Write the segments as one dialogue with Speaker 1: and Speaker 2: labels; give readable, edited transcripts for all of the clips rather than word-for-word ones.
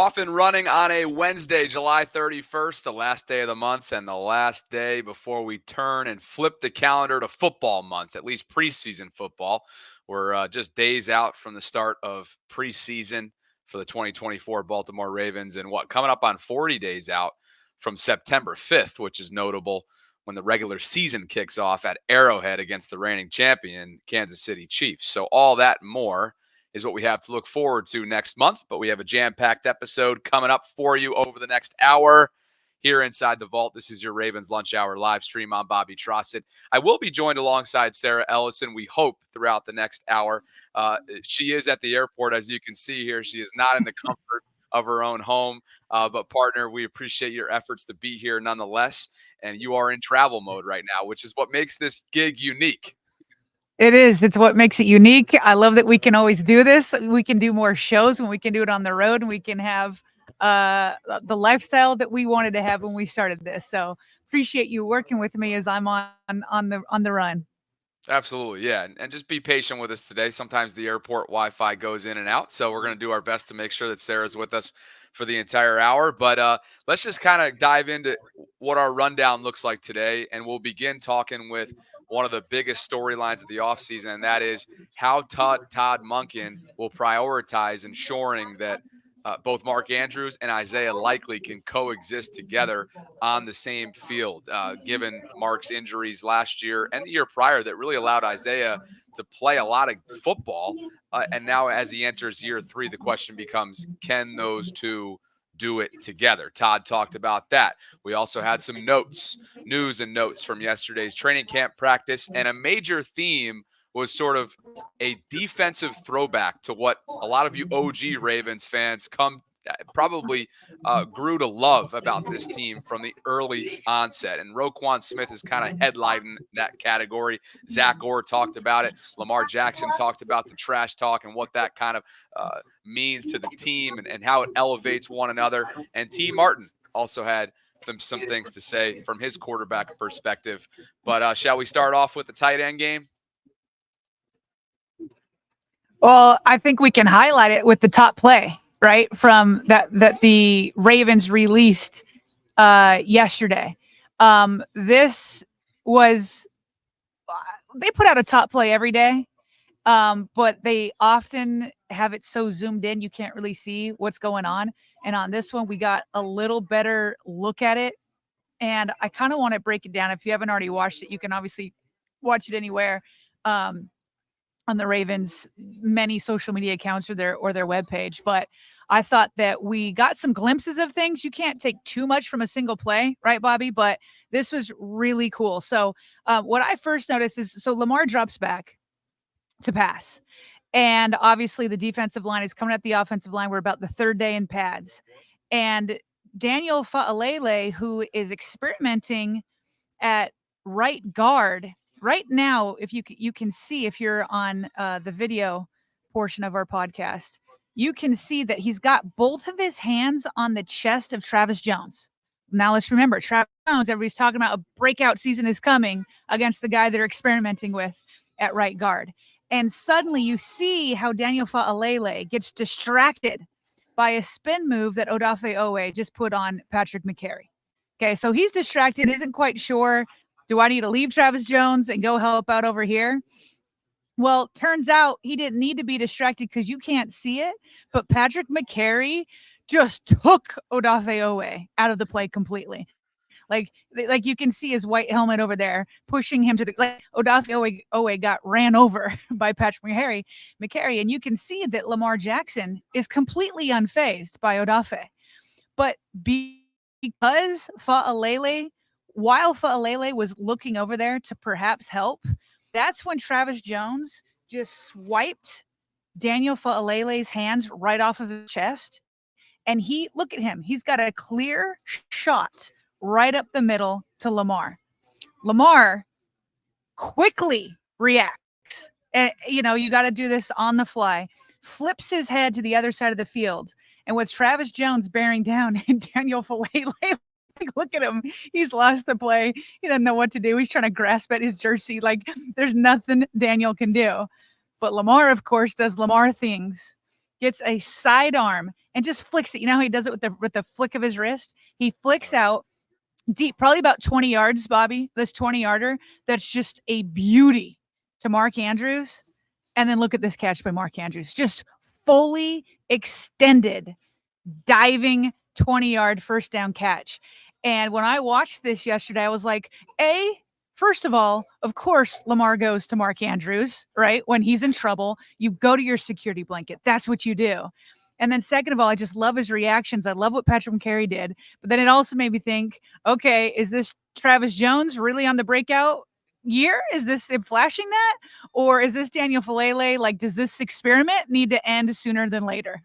Speaker 1: off and running on a Wednesday, July 31st, the last day of the month and the last day before we turn and flip the calendar to football month, at least preseason football. We're just days out from the start of preseason for the 2024 Baltimore Ravens and coming up on 40 days out from September 5th, which is notable when the regular season kicks off at Arrowhead against the reigning champion, Kansas City Chiefs. So all that and more is what we have to look forward to next month. But we have a jam-packed episode coming up for you over the next hour here inside the vault. This is your Ravens Lunch Hour live stream. I'm Bobby Trossett. I will be joined alongside Sarah Ellison, we hope, throughout the next hour. She is at the airport, as you can see here. She is not in the comfort of her own home. But partner, we appreciate your efforts to be here nonetheless. And you are in travel mode right now, which is what makes this gig unique.
Speaker 2: It is. It's what makes it unique. I love that we can always do this. We can do more shows when we can do it on the road, and we can have the lifestyle that we wanted to have when we started this. So appreciate you working with me as I'm on the run.
Speaker 1: Absolutely. Yeah. And just be patient with us today. Sometimes the airport Wi-Fi goes in and out. So we're going to do our best to make sure that Sarah's with us for the entire hour. But let's just kind of dive into what our rundown looks like today. And we'll begin talking with one of the biggest storylines of the offseason, and that is how Todd Monken will prioritize ensuring that both Mark Andrews and Isaiah Likely can coexist together on the same field, given Mark's injuries last year and the year prior that really allowed Isaiah to play a lot of football. And now as he enters year 3, the question becomes, can those two do it together? Todd talked about that. We also had some news and notes from yesterday's training camp practice, and a major theme was sort of a defensive throwback to what a lot of you OG Ravens fans probably grew to love about this team from the early onset. And Roquan Smith is kind of headlining that category. Zach Orr talked about it. Lamar Jackson talked about the trash talk and what that kind of means to the team and how it elevates one another. And T. Martin also had some things to say from his quarterback perspective. But shall we start off with the tight end game?
Speaker 2: Well, I think we can highlight it with the top play, right, from that the Ravens released yesterday. This was they put out a top play every day, but they often have it so zoomed in you can't really see what's going on. And on this one, we got a little better look at it. And I kind of want to break it down. If you haven't already watched it, you can obviously watch it anywhere. On the Ravens' many social media accounts or their webpage. But I thought that we got some glimpses of things. You can't take too much from a single play, right, Bobby? But this was really cool. So what I first noticed is, so Lamar drops back to pass. And obviously the defensive line is coming at the offensive line. We're about the third day in pads. And Daniel Fa'alele, who is experimenting at right guard, right now, if you can see, if you're on the video portion of our podcast, you can see that he's got both of his hands on the chest of Travis Jones. Now let's remember, Travis Jones, everybody's talking about a breakout season is coming against the guy they're experimenting with at right guard. And suddenly you see how Daniel Fa'alele gets distracted by a spin move that Odafe Owe just put on Patrick McCary. Okay, so he's distracted, isn't quite sure. Do I need to leave Travis Jones and go help out over here? Well, turns out he didn't need to be distracted because you can't see it. But Patrick McCary just took Odafe Owe out of the play completely. Like you can see his white helmet over there pushing him to the Odafe Owe got ran over by Patrick McCary. And you can see that Lamar Jackson is completely unfazed by Odafe. But because while Fa'alele was looking over there to perhaps help, that's when Travis Jones just swiped Daniel Fa'alele's hands right off of his chest. And look at him. He's got a clear shot right up the middle to Lamar. Lamar quickly reacts. And, you got to do this on the fly. Flips his head to the other side of the field. And with Travis Jones bearing down and Daniel Fa'alele, look at him. He's lost the play. He doesn't know what to do. He's trying to grasp at his jersey. There's nothing Daniel can do. But Lamar, of course, does Lamar things gets a sidearm and just flicks it. You know how he does it with the flick of his wrist? He flicks out deep, probably about 20 yards, Bobby, this 20-yarder. That's just a beauty to Mark Andrews. And then look at this catch by Mark Andrews. Just fully extended, diving 20-yard first down catch. And when I watched this yesterday, I was like, first of all, of course, Lamar goes to Mark Andrews, right? When he's in trouble, you go to your security blanket. That's what you do. And then second of all, I just love his reactions. I love what Patrick McCary did. But then it also made me think, okay, is this Travis Jones really on the breakout year? Is this him flashing that? Or is this Daniel Falele? Like, does this experiment need to end sooner than later?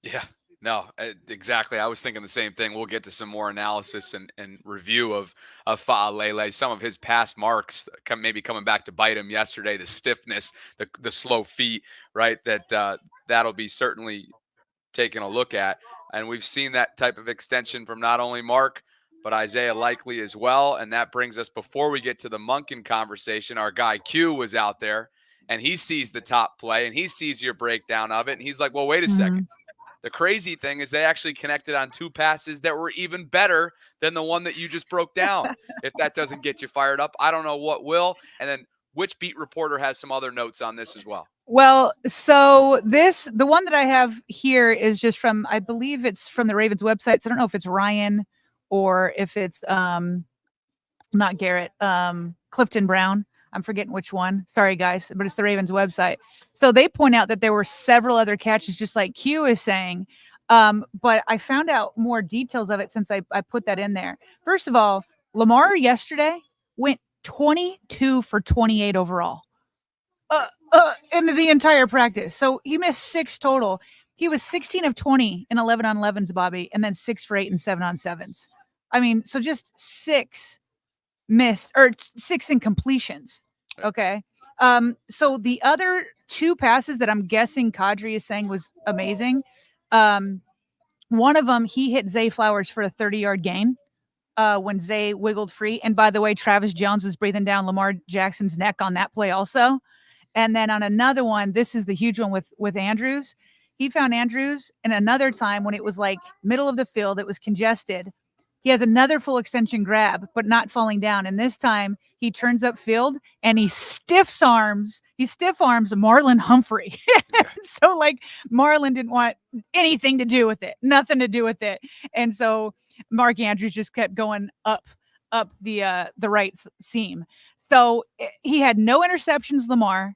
Speaker 1: Yeah, no, exactly. I was thinking the same thing. We'll get to some more analysis and review of Falele, some of his past marks, maybe coming back to bite him yesterday, the stiffness, the slow feet, right? That'll be certainly taken a look at. And we've seen that type of extension from not only Mark, but Isaiah Likely as well. And that brings us, before we get to the Monken conversation, our guy Q was out there and he sees the top play and he sees your breakdown of it. And he's like, well, wait a second. The crazy thing is they actually connected on two passes that were even better than the one that you just broke down. If that doesn't get you fired up, I don't know what will. And then which beat reporter has some other notes on this as well?
Speaker 2: Well, so the one that I have here is just from, I believe it's from the Ravens website. So I don't know if it's Ryan or if it's not Garrett, Clifton Brown. I'm forgetting which one. Sorry, guys, but it's the Ravens website. So they point out that there were several other catches, just like Q is saying. But I found out more details of it since I put that in there. First of all, Lamar yesterday went 22 for 28 overall into the entire practice. So he missed 6 total. He was 16 of 20 in 11 on 11s, Bobby, and then 6 for 8 and 7 on 7s. I mean, so just 6 missed, or 6 incompletions. Okay. So the other 2 passes that I'm guessing Kadri is saying was amazing. One of them, he hit Zay Flowers for a 30-yard gain when Zay wiggled free. And by the way, Travis Jones was breathing down Lamar Jackson's neck on that play also. And then on another one, this is the huge one with Andrews. He found Andrews, and another time when it was like middle of the field, it was congested. He has another full extension grab, but not falling down. And this time he turns up field and he stiff arms Marlon Humphrey. So like Marlon didn't want anything to do with it, nothing to do with it. And so Mark Andrews just kept going up the right seam. So he had no interceptions, Lamar.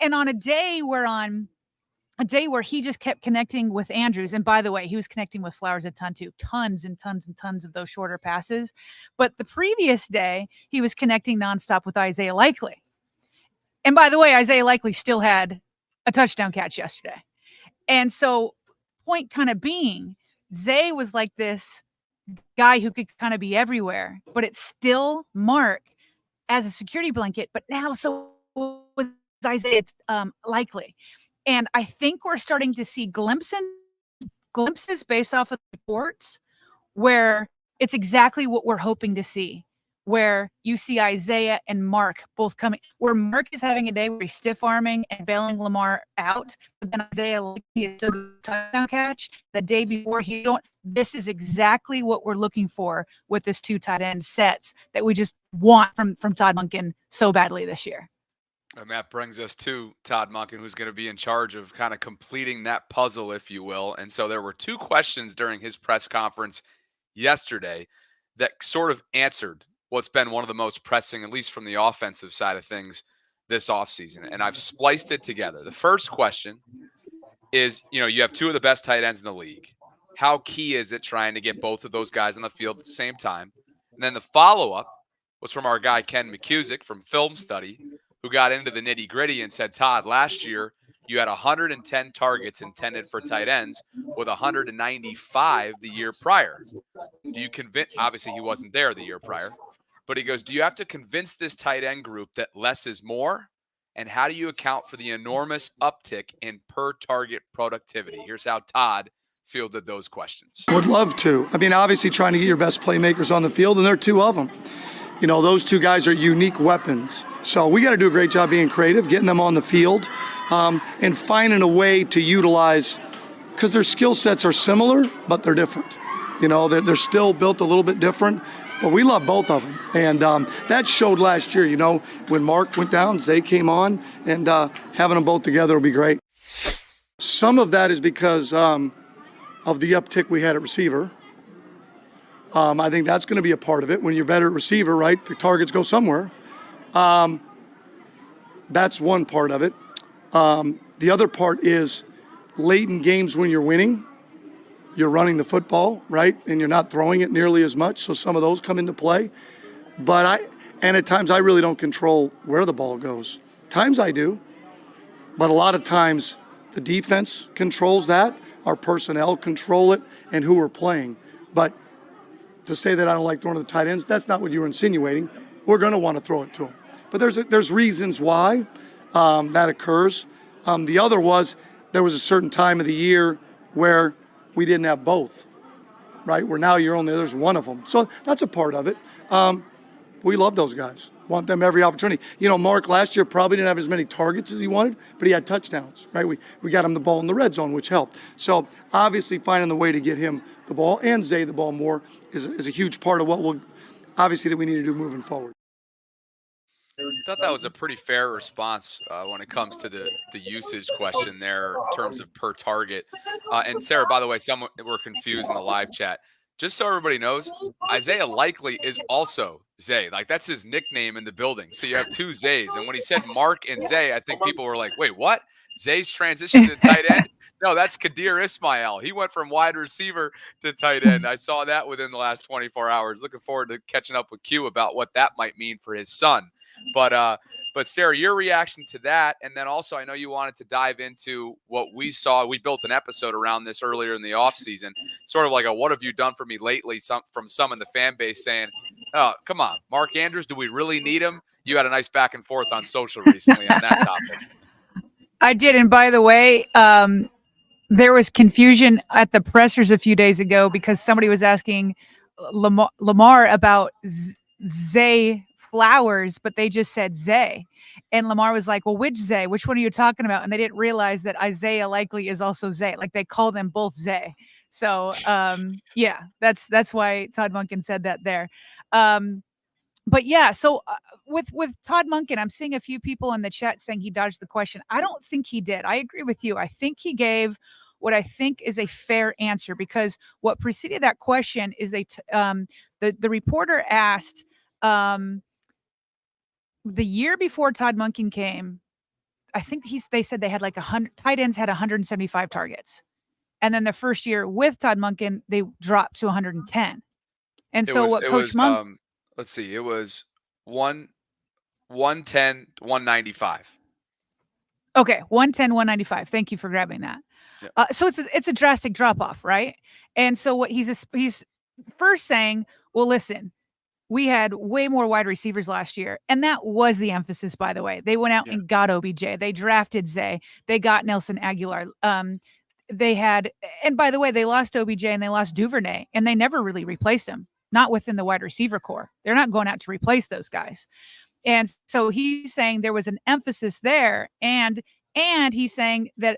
Speaker 2: And on a day where he just kept connecting with Andrews. And by the way, he was connecting with Flowers a ton too. Tons and tons and tons of those shorter passes. But the previous day, he was connecting nonstop with Isaiah Likely. And by the way, Isaiah Likely still had a touchdown catch yesterday. And so point kind of being, Zay was like this guy who could kind of be everywhere, but it's still Mark as a security blanket. But now, so with Isaiah, it's Likely. And I think we're starting to see glimpses based off of the reports where it's exactly what we're hoping to see, where you see Isaiah and Mark both coming, where Mark is having a day where he's stiff arming and bailing Lamar out, but then Isaiah is still a touchdown catch. The day before, this is exactly what we're looking for with this 2 tight end sets that we just want from Todd Monken so badly this year.
Speaker 1: And that brings us to Todd Monken, who's going to be in charge of kind of completing that puzzle, if you will. And so there were 2 questions during his press conference yesterday that sort of answered what's been one of the most pressing, at least from the offensive side of things this offseason. And I've spliced it together. The first question is, you have 2 of the best tight ends in the league. How key is it trying to get both of those guys on the field at the same time? And then the follow-up was from our guy, Ken McCusick from Film Study, who got into the nitty-gritty and said, Todd, last year you had 110 targets intended for tight ends with 195 the year prior. Do you convince, obviously he wasn't there the year prior, but he goes, do you have to convince this tight end group that less is more? And how do you account for the enormous uptick in per target productivity? Here's how Todd fielded those questions.
Speaker 3: Would love to. I mean, obviously trying to get your best playmakers on the field, and there are 2 of them. Those 2 guys are unique weapons. So we got to do a great job being creative, getting them on the field. and finding a way to utilize, because their skill sets are similar, but they're different. You know, they're still built a little bit different, but we love both of them. And that showed last year, you know, when Mark went down, Zay came on, and having them both together will be great. Some of that is because of the uptick we had at receiver. I think that's going to be a part of it. When you're better at receiver, right, the targets go somewhere. That's one part of it. The other part is late in games when you're winning, you're running the football, right, and you're not throwing it nearly as much, so some of those come into play. And at times I really don't control where the ball goes. Times I do, but a lot of times the defense controls that, our personnel control it, and who we're playing. But to say that I don't like throwing to the tight ends, that's not what you were insinuating. We're going to want to throw it to them. But there's reasons why that occurs. The other was there was a certain time of the year where we didn't have both, right? Where now there's one of them. So that's a part of it. We love those guys. Want them every opportunity. You know, Mark last year probably didn't have as many targets as he wanted, but he had touchdowns, right? We got him the ball in the red zone, which helped. So obviously finding the way to get him the ball and Zay the ball more is a huge part of what that we need to do moving forward.
Speaker 1: I thought that was a pretty fair response when it comes to the usage question there in terms of per target. And Sarah, by the way, some were confused in the live chat. Just so everybody knows, Isaiah Likely is also Zay. Like, that's his nickname in the building. So you have two Zays. And when he said Mark and Zay, I think people were like, wait, what? Zay's transitioned to tight end? No, that's Kadir Ismail. He went from wide receiver to tight end. I saw that within the last 24 hours. Looking forward to catching up with Q about what that might mean for his son. But Sarah, your reaction to that, and then also I know you wanted to dive into what we saw. We built an episode around this earlier in the offseason, sort of like a what have you done for me lately from some in the fan base saying, oh, come on, Mark Andrews, do we really need him? You had a nice back and forth on social recently on that topic.
Speaker 2: I did, and by the way, there was confusion at the pressers a few days ago because somebody was asking Lamar about Zay Flowers, but they just said Zay. And Lamar was like, well, which Zay? Which one are you talking about? And they didn't realize that Isaiah Likely is also Zay. Like, they call them both Zay. So, yeah, that's why Todd Monken said that there. But yeah, so with Todd Monken, I'm seeing a few people in the chat saying he dodged the question. I don't think he did. I agree with you. I think he gave what I think is a fair answer, because what preceded that question is the reporter asked, the year before Todd Monken came, I think they said they had like 100 tight ends had 175 targets. And then the first year with Todd Monken, they dropped to 110. And so what Coach Monken,
Speaker 1: let's see, it was 110, 195.
Speaker 2: Okay, 110, 195. Thank you for grabbing that. Yep. So it's a drastic drop off, right? And so what he's first saying, well, listen, we had way more wide receivers last year. And that was the emphasis, by the way. They went out and got OBJ. They drafted Zay. They got Nelson Aguilar. They had, and by the way, they lost OBJ and they lost Duvernay, and they never really replaced him, not within the wide receiver core. They're not going out to replace those guys. And so he's saying there was an emphasis there. And he's saying that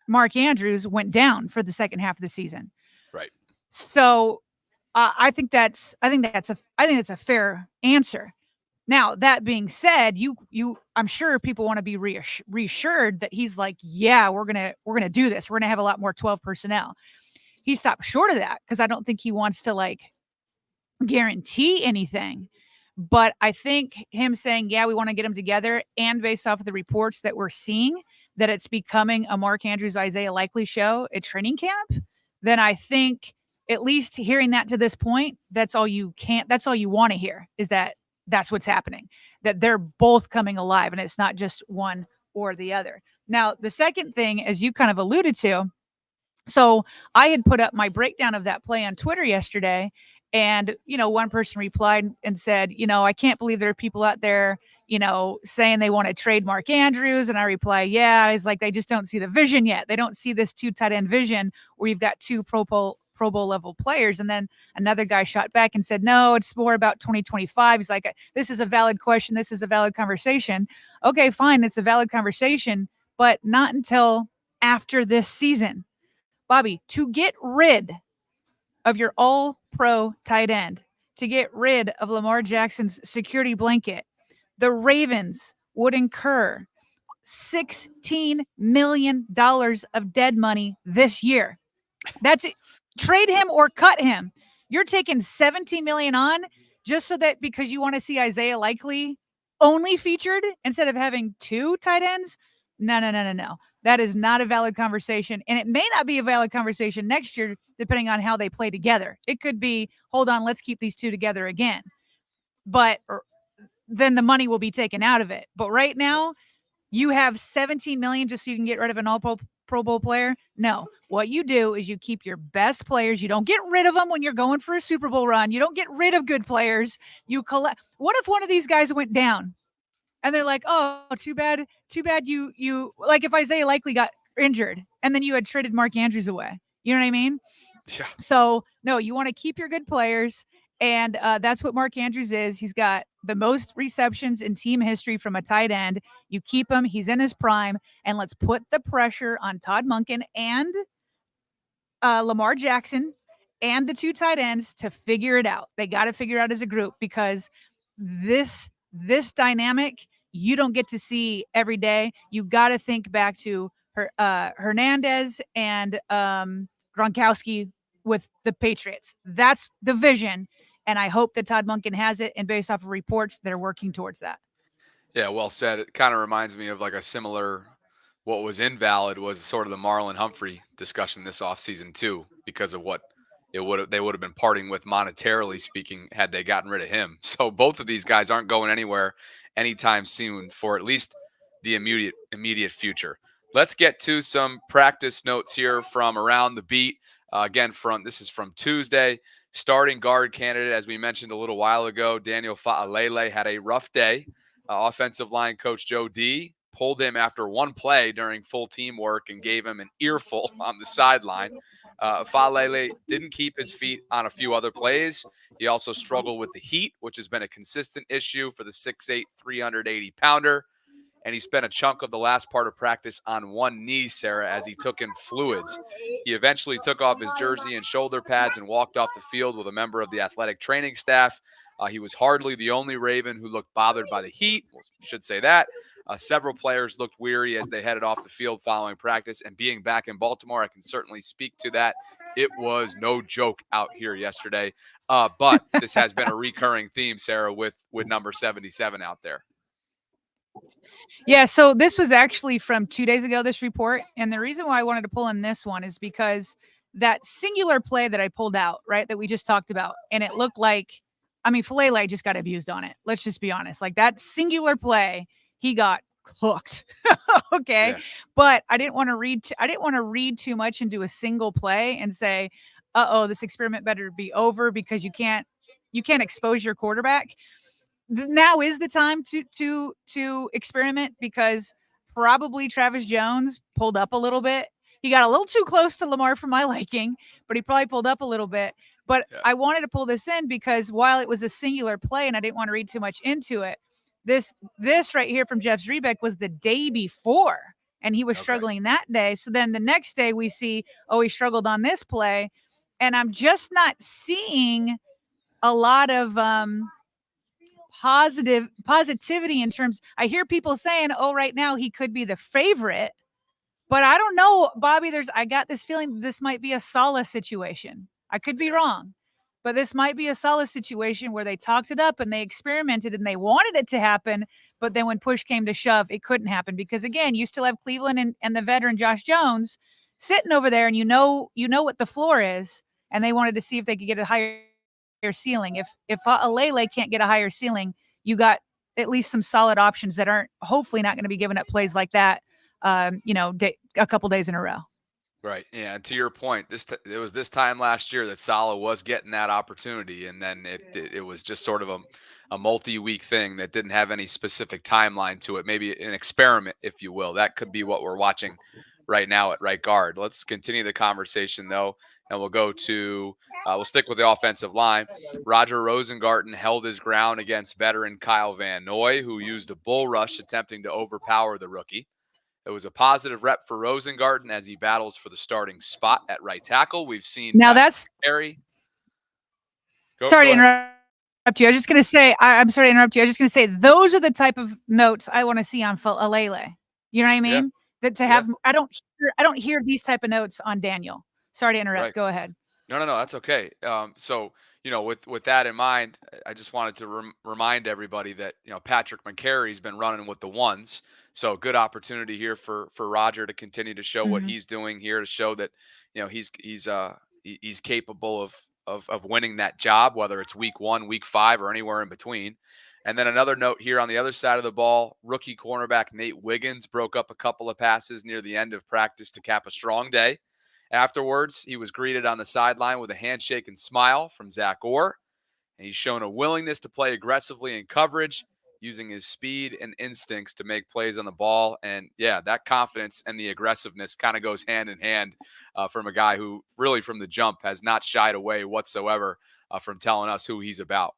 Speaker 2: Mark Andrews went down for the second half of the season.
Speaker 1: Right.
Speaker 2: So I think that's a fair answer. Now, that being said, I'm sure people want to be reassured that he's like, yeah, we're gonna do this. We're gonna have a lot more 12 personnel. He stopped short of that because I don't think he wants to like guarantee anything. But I think him saying, yeah, we want to get them together, and based off of the reports that we're seeing that it's becoming a Mark Andrews, Isaiah Likely show at training camp, then I think at least hearing that to this point, that's all you want to hear, is that that's what's happening, that they're both coming alive and it's not just one or the other. Now, the second thing, as you kind of alluded to, so I had put up my breakdown of that play on Twitter yesterday, and, one person replied and said, I can't believe there are people out there, saying they want to trade Mark Andrews. And I reply, yeah, it's like they just don't see the vision yet. They don't see this 2 tight end vision where you've got 2 Pro Pro Bowl level players. And then another guy shot back and said, no, it's more about 2025. He's like, this is a valid question. This is a valid conversation. Okay, fine. It's a valid conversation, but not until after this season. Bobby, to get rid of your all-pro tight end, to get rid of Lamar Jackson's security blanket, the Ravens would incur $16 million of dead money this year. That's it. Trade him or cut him. You're taking $17 million on just so that because you want to see Isaiah Likely only featured instead of having two tight ends? No. That is not a valid conversation. And it may not be a valid conversation next year, depending on how they play together. It could be, hold on, let's keep these two together again. But then the money will be taken out of it. But right now, you have $17 million just so you can get rid of an all-pro Bowl player? No. What you do is you keep your best players. You don't get rid of them when you're going for a Super Bowl run. You don't get rid of good players. You collect. What if one of these guys went down? And they're like, oh, too bad you like if Isaiah Likely got injured and then you had traded Mark Andrews away. You know what I mean?
Speaker 1: Yeah.
Speaker 2: So, no, you want to keep your good players. And that's what Mark Andrews is. He's got the most receptions in team history from a tight end. You keep him. He's in his prime. And let's put the pressure on Todd Monken and Lamar Jackson and the two tight ends to figure it out. They got to figure it out as a group because this dynamic you don't get to see every day. You got to think back to Hernandez and Gronkowski with the Patriots. That's the vision. And I hope that Todd Monken has it. And based off of reports, they're working towards that.
Speaker 1: Yeah, well said. It kind of reminds me of like a similar, what was invalid was sort of the Marlon Humphrey discussion this offseason too, because of what they would have been parting with monetarily speaking had they gotten rid of him. So both of these guys aren't going anywhere anytime soon for at least the immediate future. Let's get to some practice notes here from around the beat. This is from Tuesday. Starting guard candidate, as we mentioned a little while ago, Daniel Fa'alele had a rough day. Offensive line coach Joe D pulled him after one play during full team work and gave him an earful on the sideline. Fa'alele didn't keep his feet on a few other plays. He also struggled with the heat, which has been a consistent issue for the 6'8", 380-pounder. And he spent a chunk of the last part of practice on one knee, Sarah, as he took in fluids. He eventually took off his jersey and shoulder pads and walked off the field with a member of the athletic training staff. He was hardly the only Raven who looked bothered by the heat. Well, should say that. Several players looked weary as they headed off the field following practice. And being back in Baltimore, I can certainly speak to that. It was no joke out here yesterday. But this has been a recurring theme, Sarah, with number 77 out there.
Speaker 2: Yeah, so this was actually from 2 days ago, this report. And the reason why I wanted to pull in this one is because that singular play that I pulled out, right, that we just talked about, and it looked like, Fa'alele just got abused on it. Let's just be honest. Like that singular play, he got cooked. Okay. Yeah. But I didn't want to read too much into a single play and say, this experiment better be over because you can't expose your quarterback. Now is the time to experiment because probably Travis Jones pulled up a little bit. He got a little too close to Lamar for my liking, but he probably pulled up a little bit. But yeah. I wanted to pull this in because while it was a singular play and I didn't want to read too much into it, this right here from Jeff Zrebeck was the day before, and he was struggling that day. So then the next day we see, he struggled on this play, and I'm just not seeing a lot of positivity in terms. I hear people saying, right now he could be the favorite, but I don't know, Bobby. I got this feeling this might be a Saleh situation. I could be wrong, but this might be a Saleh situation where they talked it up and they experimented and they wanted it to happen, but then when push came to shove, it couldn't happen because again, you still have Cleveland and the veteran Josh Jones sitting over there, and you know what the floor is, and they wanted to see if they could get a higher ceiling. If Fa'alele can't get a higher ceiling, you got at least some solid options that aren't hopefully not going to be giving up plays like that. A couple days in a row.
Speaker 1: Right. Yeah. And to your point, it was this time last year that Saleh was getting that opportunity, and then it was just sort of a multi-week thing that didn't have any specific timeline to it. Maybe an experiment, if you will. That could be what we're watching right now at right guard. Let's continue the conversation though. And we'll go to, we'll stick with the offensive line. Roger Rosengarten held his ground against veteran Kyle Van Noy, who used a bull rush attempting to overpower the rookie. It was a positive rep for Rosengarten as he battles for the starting spot at right tackle. We've seen
Speaker 2: now
Speaker 1: Patrick
Speaker 2: that's
Speaker 1: Carey.
Speaker 2: Sorry to
Speaker 1: Go ahead.
Speaker 2: interrupt you. I was just going to say, I'm sorry to interrupt you. I was just going to say, those are the type of notes I want to see on Alele. You know what I mean?
Speaker 1: Yeah.
Speaker 2: That to have, I don't hear these type of notes on Daniel. Sorry to interrupt.
Speaker 1: Right.
Speaker 2: Go ahead.
Speaker 1: No, that's okay. So with that in mind, I just wanted to remind everybody that Patrick McCary's been running with the ones, so good opportunity here for Roger to continue to show what he's doing here, to show that he's capable of winning that job, whether it's week 1, week 5, or anywhere in between. And then another note here on the other side of the ball, rookie cornerback Nate Wiggins broke up a couple of passes near the end of practice to cap a strong day. Afterwards, he was greeted on the sideline with a handshake and smile from Zach Orr, and he's shown a willingness to play aggressively in coverage, using his speed and instincts to make plays on the ball. And yeah, that confidence and the aggressiveness kind of goes hand in hand from a guy who really from the jump has not shied away whatsoever from telling us who he's about.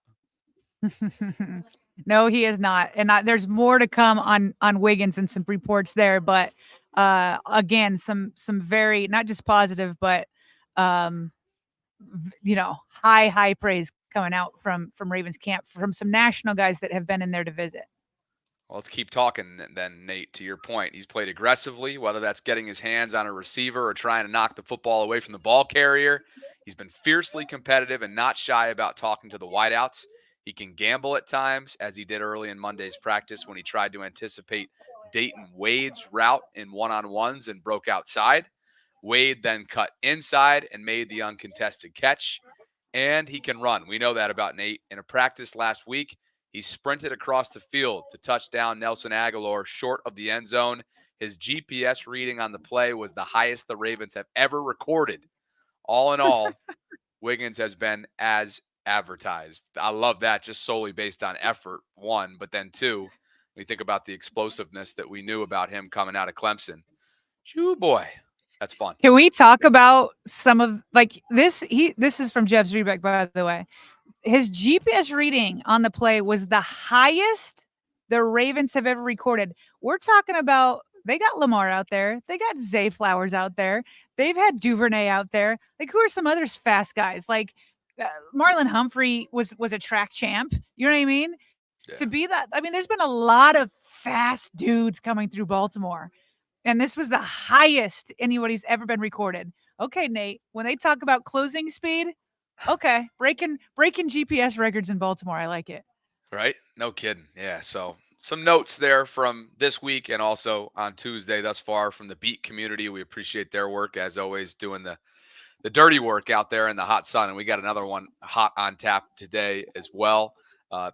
Speaker 2: No, he is not. And there's more to come on Wiggins and some reports there. But again, some very, not just positive, but high praise coming out from Ravens camp, from some national guys that have been in there to visit.
Speaker 1: Well, let's keep talking then, Nate. To your point, he's played aggressively, whether that's getting his hands on a receiver or trying to knock the football away from the ball carrier. He's been fiercely competitive and not shy about talking to the wideouts. He can gamble at times, as he did early in Monday's practice when he tried to anticipate Dayton Wade's route in one-on-ones and broke outside. Wade then cut inside and made the uncontested catch. And he can run. We know that about Nate. In a practice last week, he sprinted across the field to touchdown Nelson Aguilar short of the end zone. His GPS reading on the play was the highest the Ravens have ever recorded. All in all, Wiggins has been as advertised. I love that, just solely based on effort, one. But then two, when you think about the explosiveness that we knew about him coming out of Clemson. Shoo, boy. That's fun.
Speaker 2: Can we talk about some of this? This is from Jeff Zrebeck, by the way. His GPS reading on the play was the highest the Ravens have ever recorded. We're talking about, they got Lamar out there. They got Zay Flowers out there. They've had Duvernay out there. Like, who are some other fast guys? Like Marlon Humphrey was a track champ. You know what I mean? Yeah. To be that, I mean, there's been a lot of fast dudes coming through Baltimore. And this was the highest anybody's ever been recorded. Okay, Nate, when they talk about closing speed, okay, breaking GPS records in Baltimore. I like it.
Speaker 1: Right? No kidding. Yeah. So some notes there from this week and also on Tuesday thus far from the beat community. We appreciate their work, as always, doing the dirty work out there in the hot sun. And we got another one hot on tap today as well.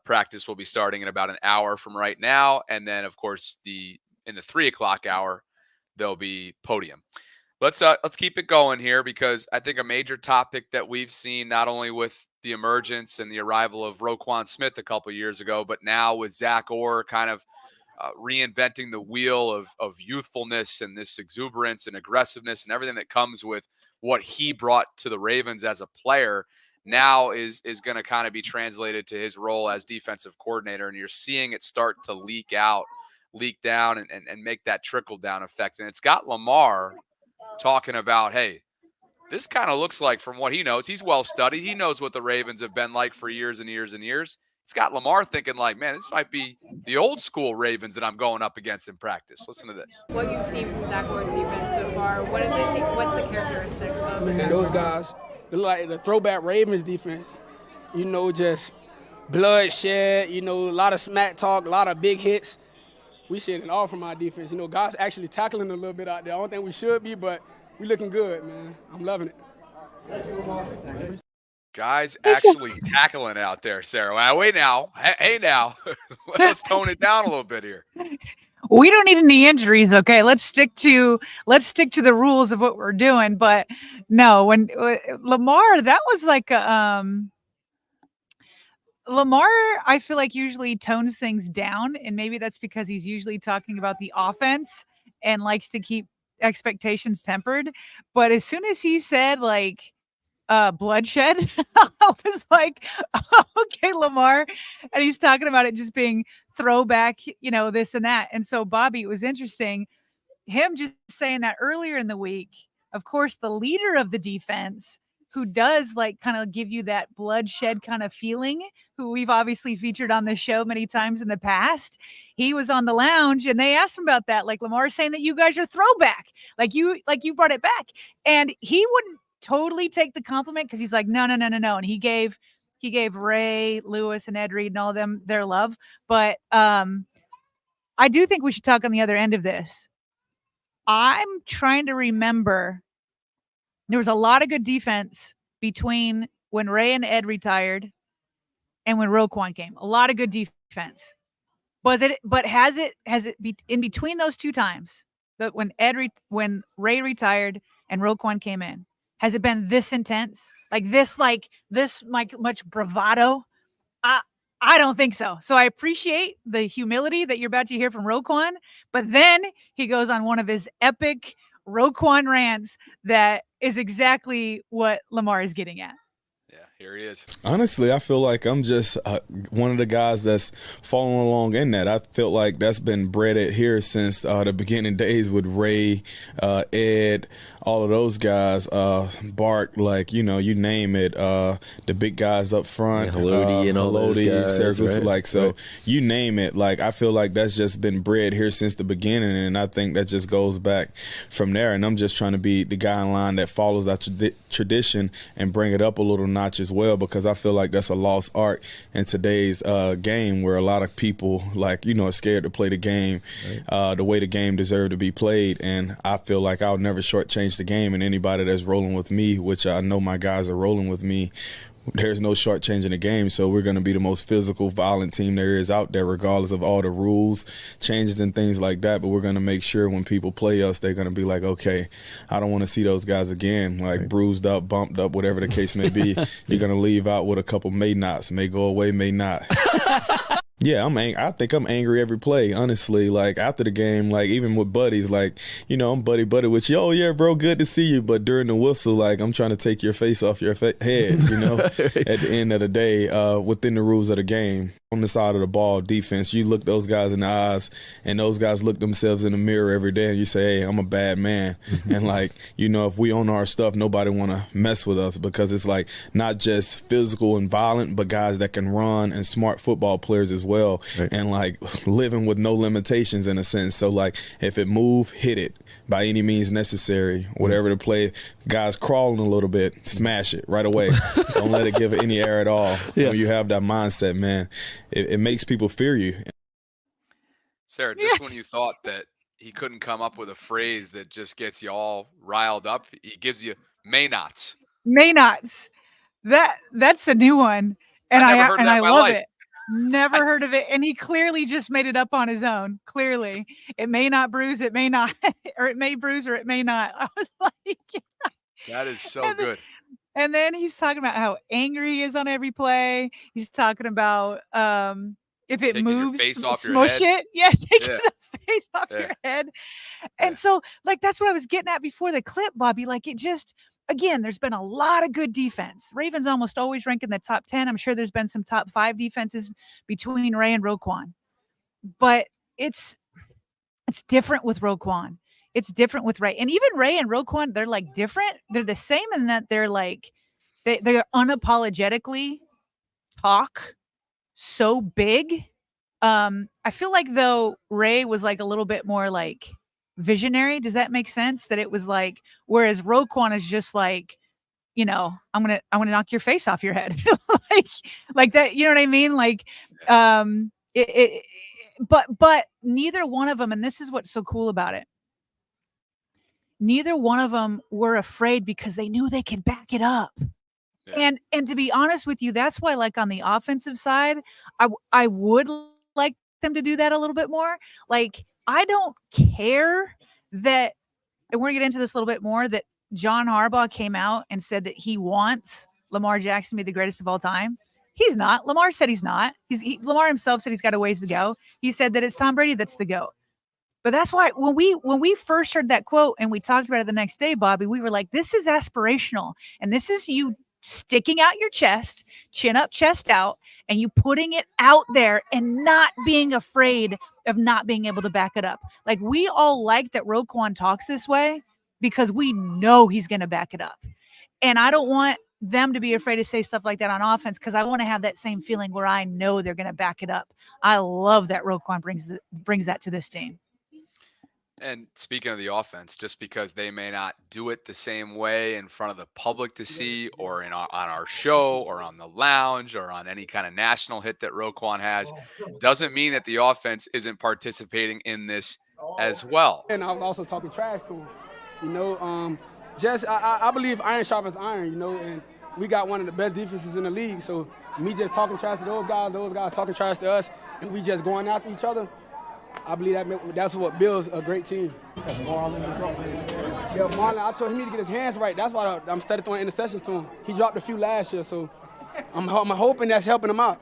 Speaker 1: Practice will be starting in about an hour from right now. And then, of course, in the 3 o'clock hour, there'll be podium. Let's keep it going here, because I think a major topic that we've seen, not only with the emergence and the arrival of Roquan Smith a couple of years ago, but now with Zach Orr kind of reinventing the wheel of youthfulness and this exuberance and aggressiveness and everything that comes with what he brought to the Ravens as a player, now is going to kind of be translated to his role as defensive coordinator. And you're seeing it start to leak down and make that trickle down effect. And it's got Lamar talking about, hey, this kind of looks like, from what he knows, he's well studied. He knows what the Ravens have been like for years and years and years. It's got Lamar thinking like, man, this might be the old school Ravens that I'm going up against in practice. Listen to this.
Speaker 4: What you've seen from Zach Orr's defense so far, what's the characteristics of
Speaker 5: Man, those guys, they're like the Throwback Ravens defense. Just bloodshed, a lot of smack talk, a lot of big hits. We seeing it all from our defense. Guys actually tackling a little bit out there. I don't think we should be, but we looking good, man. I'm loving it.
Speaker 1: Guys actually tackling out there, Sarah. Well, wait now. Hey now. Let's tone it down a little bit here.
Speaker 2: We don't need any injuries, okay? Let's stick to the rules of what we're doing. But no, when Lamar, that was like Lamar, I feel like usually tones things down, and maybe that's because he's usually talking about the offense and likes to keep expectations tempered. But as soon as he said, like, bloodshed. I was like, okay, Lamar. And he's talking about it just being throwback, this and that. And so, Bobby, it was interesting, him just saying that earlier in the week. Of course, the leader of the defense, who does like kind of give you that bloodshed kind of feeling, who we've obviously featured on this show many times in the past. He was on the lounge and they asked him about that. Like, Lamar saying that you guys are throwback, like you brought it back. And he wouldn't totally take the compliment because he's like, no. And he gave Ray, Lewis, and Ed Reed and all of them their love. But I do think we should talk on the other end of this. I'm trying to remember. There was a lot of good defense between when Ray and Ed retired and when Roquan came. A lot of good defense. But has it be in between those two times, that when Ray retired and Roquan came in, has it been this intense? Like this much bravado? I don't think so. So I appreciate the humility that you're about to hear from Roquan, but then he goes on one of his epic Roquan rants that is exactly what Lamar is getting at.
Speaker 1: Yeah, here he is.
Speaker 6: Honestly, I feel like I'm just one of the guys that's following along in that. I feel like that's been bred here since the beginning days with Ray, Ed, all of those guys, Bart, like, you name it, the big guys up front,
Speaker 7: Haloti and all those guys,
Speaker 6: Syracuse,
Speaker 7: right?
Speaker 6: like, so you name it. Like, I feel like that's just been bred here since the beginning, and I think that just goes back from there. And I'm just trying to be the guy in line that follows that tradition and bring it up a little notch as well, because I feel like that's a lost art in today's game, where a lot of people, like, are scared to play the game the way the game deserved to be played. And I feel like I'll never shortchange the game, and anybody that's rolling with me, which I know my guys are rolling with me, there's no shortchanging the game. So we're going to be the most physical, violent team there is out there, regardless of all the rules changes and things like that. But we're going to make sure when people play us, they're going to be like, okay, I don't want to see those guys again, like bruised up, bumped up, whatever the case may be. You're going to leave out with a couple may nots, may go away, may not. Yeah, I think I'm angry every play, honestly. Like, after the game, like, even with buddies, like, I'm buddy with you. Oh, yeah, bro, good to see you. But during the whistle, like, I'm trying to take your face off your head, at the end of the day, within the rules of the game. On the side of the ball, defense, you look those guys in the eyes, and those guys look themselves in the mirror every day, and you say, hey, I'm a bad man. And, like, if we own our stuff, nobody want to mess with us, because it's, like, not just physical and violent, but guys that can run and smart football players as well. Right. And, like, living with no limitations in a sense. So, like, if it move, hit it by any means necessary. Whatever the play, guys crawling a little bit, smash it right away. Don't let it give it any air at all. Yeah. When you have that mindset, man, it makes people fear you.
Speaker 1: Sarah, just when you thought that he couldn't come up with a phrase that just gets you all riled up, he gives you may nots.
Speaker 2: May nots. That's a new one. And I love it. Never heard of it. And he clearly just made it up on his own. Clearly. It may not bruise, it may not, or it may bruise, or it may not. I was like,
Speaker 1: that is so good.
Speaker 2: And then he's talking about how angry he is on every play. He's talking about if it
Speaker 1: taking
Speaker 2: moves,
Speaker 1: your face off
Speaker 2: smush
Speaker 1: your head.
Speaker 2: it. Yeah, taking the face off your head. And so, like, that's what I was getting at before the clip, Bobby. Like, it just, again, there's been a lot of good defense. Ravens almost always rank in the top 10. I'm sure there's been some top 5 defenses between Ray and Roquan. But it's different with Roquan. It's different with Ray. And even Ray and Roquan, they're like different. They're the same in that they're like, they're unapologetically talk so big. I feel like, though, Ray was like a little bit more like visionary. Does that make sense? That it was like, whereas Roquan is just like, I'm gonna knock your face off your head. like that, you know what I mean? Like, but neither one of them, and this is what's so cool about it, neither one of them were afraid because they knew they could back it up. Yeah. And to be honest with you, that's why, like, on the offensive side, I would like them to do that a little bit more. Like, I don't care that, and we're going to get into this a little bit more, that John Harbaugh came out and said that he wants Lamar Jackson to be the greatest of all time. He's not. Lamar said he's not. Lamar himself said he's got a ways to go. He said that it's Tom Brady that's the GOAT. But that's why when we first heard that quote and we talked about it the next day, Bobby, we were like, this is aspirational. And this is you sticking out your chest, chin up, chest out, and you putting it out there and not being afraid of not being able to back it up. Like, we all like that Roquan talks this way because we know he's going to back it up. And I don't want them to be afraid to say stuff like that on offense, because I want to have that same feeling where I know they're going to back it up. I love that Roquan brings that to this team.
Speaker 1: And speaking of the offense, just because they may not do it the same way in front of the public to see, or on our show, or on the lounge, or on any kind of national hit that Roquan has, doesn't mean that the offense isn't participating in this as well.
Speaker 5: And I was also talking trash to him. You know, I believe iron sharpens iron, you know, and we got one of the best defenses in the league. So me just talking trash to those guys talking trash to us, and we just going after each other, I believe that's what builds a great team. Marlon, I told him he need to get his hands right. That's why I'm started throwing interceptions to him. He dropped a few last year, so I'm hoping that's helping him out.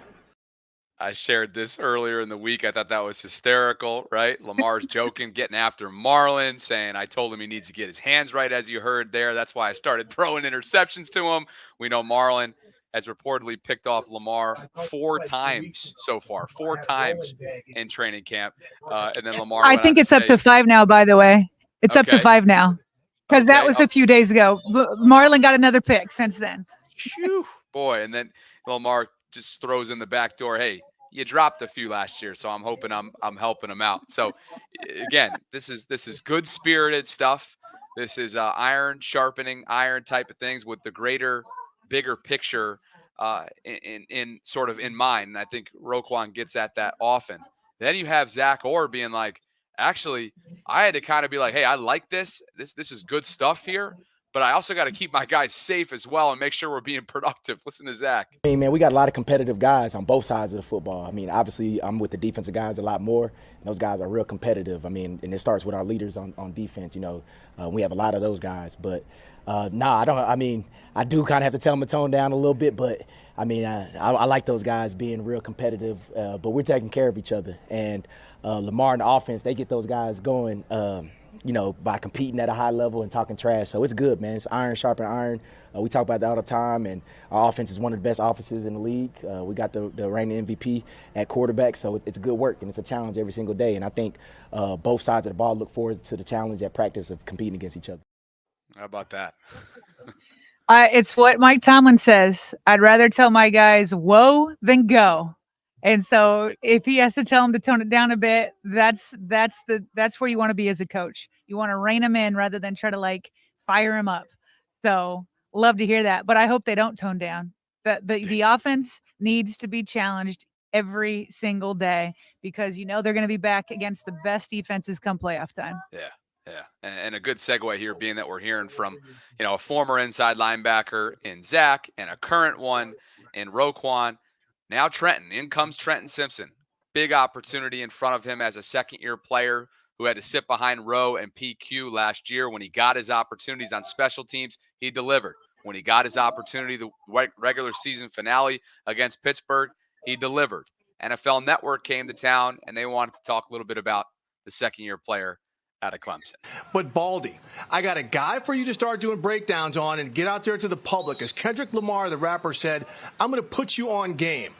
Speaker 1: I shared this earlier in the week. I thought that was hysterical, right? Lamar's joking, getting after Marlon, saying, I told him he needs to get his hands right, as you heard there. That's why I started throwing interceptions to him. We know Marlon has reportedly picked off Lamar 4 times so far, 4 times in training camp. And then Lamar,
Speaker 2: I think it's up to 5 now, by the way. It's up to 5 now, because that was a few days ago. Marlon got another pick since then.
Speaker 1: Whew, boy. And then Lamar just throws in the back door, hey, you dropped a few last year, so I'm hoping I'm helping him out. So again, this is good spirited stuff. This is iron sharpening iron type of things with the bigger picture in sort of in mind. And I think Roquan gets at that often. Then you have Zach Orr being like, actually, I had to kind of be like, hey, I like this. This is good stuff here. But I also got to keep my guys safe as well and make sure we're being productive. Listen to Zach.
Speaker 8: I mean, man, we got a lot of competitive guys on both sides of the football. I mean, obviously, I'm with the defensive guys a lot more, and those guys are real competitive. I mean, and it starts with our leaders on defense. You know, we have a lot of those guys. But, I don't. I mean, I do kind of have to tell them to tone down a little bit. But, I mean, I like those guys being real competitive. But we're taking care of each other. And Lamar and the offense, they get those guys going, you know, by competing at a high level and talking trash. So it's good, man. It's iron sharpen iron. We talk about that all the time, and our offense is one of the best offenses in the league. We got the reigning MVP at quarterback, so it's good work, and it's a challenge every single day. And I think both sides of the ball look forward to the challenge at practice of competing against each other.
Speaker 1: How about that?
Speaker 2: It's what Mike Tomlin says. I'd rather tell my guys whoa than go. And so if he has to tell them to tone it down a bit, that's where you want to be as a coach. You want to rein them in rather than try to like fire them up. So love to hear that, but I hope they don't tone down. The offense needs to be challenged every single day, because you know they're going to be back against the best defenses come playoff time.
Speaker 1: Yeah. And a good segue here being that we're hearing from, you know, a former inside linebacker in Zach and a current one in Roquan. Now Trenton, in comes Trenton Simpson. Big opportunity in front of him as a second-year player who had to sit behind Rowe and PQ last year. When he got his opportunities on special teams, he delivered. When he got his opportunity, the regular season finale against Pittsburgh, he delivered. NFL Network came to town, and they wanted to talk a little bit about the second-year player out of Clemson.
Speaker 9: But Baldy, I got a guy for you to start doing breakdowns on and get out there to the public. As Kendrick Lamar, the rapper, said, I'm going to put you on game.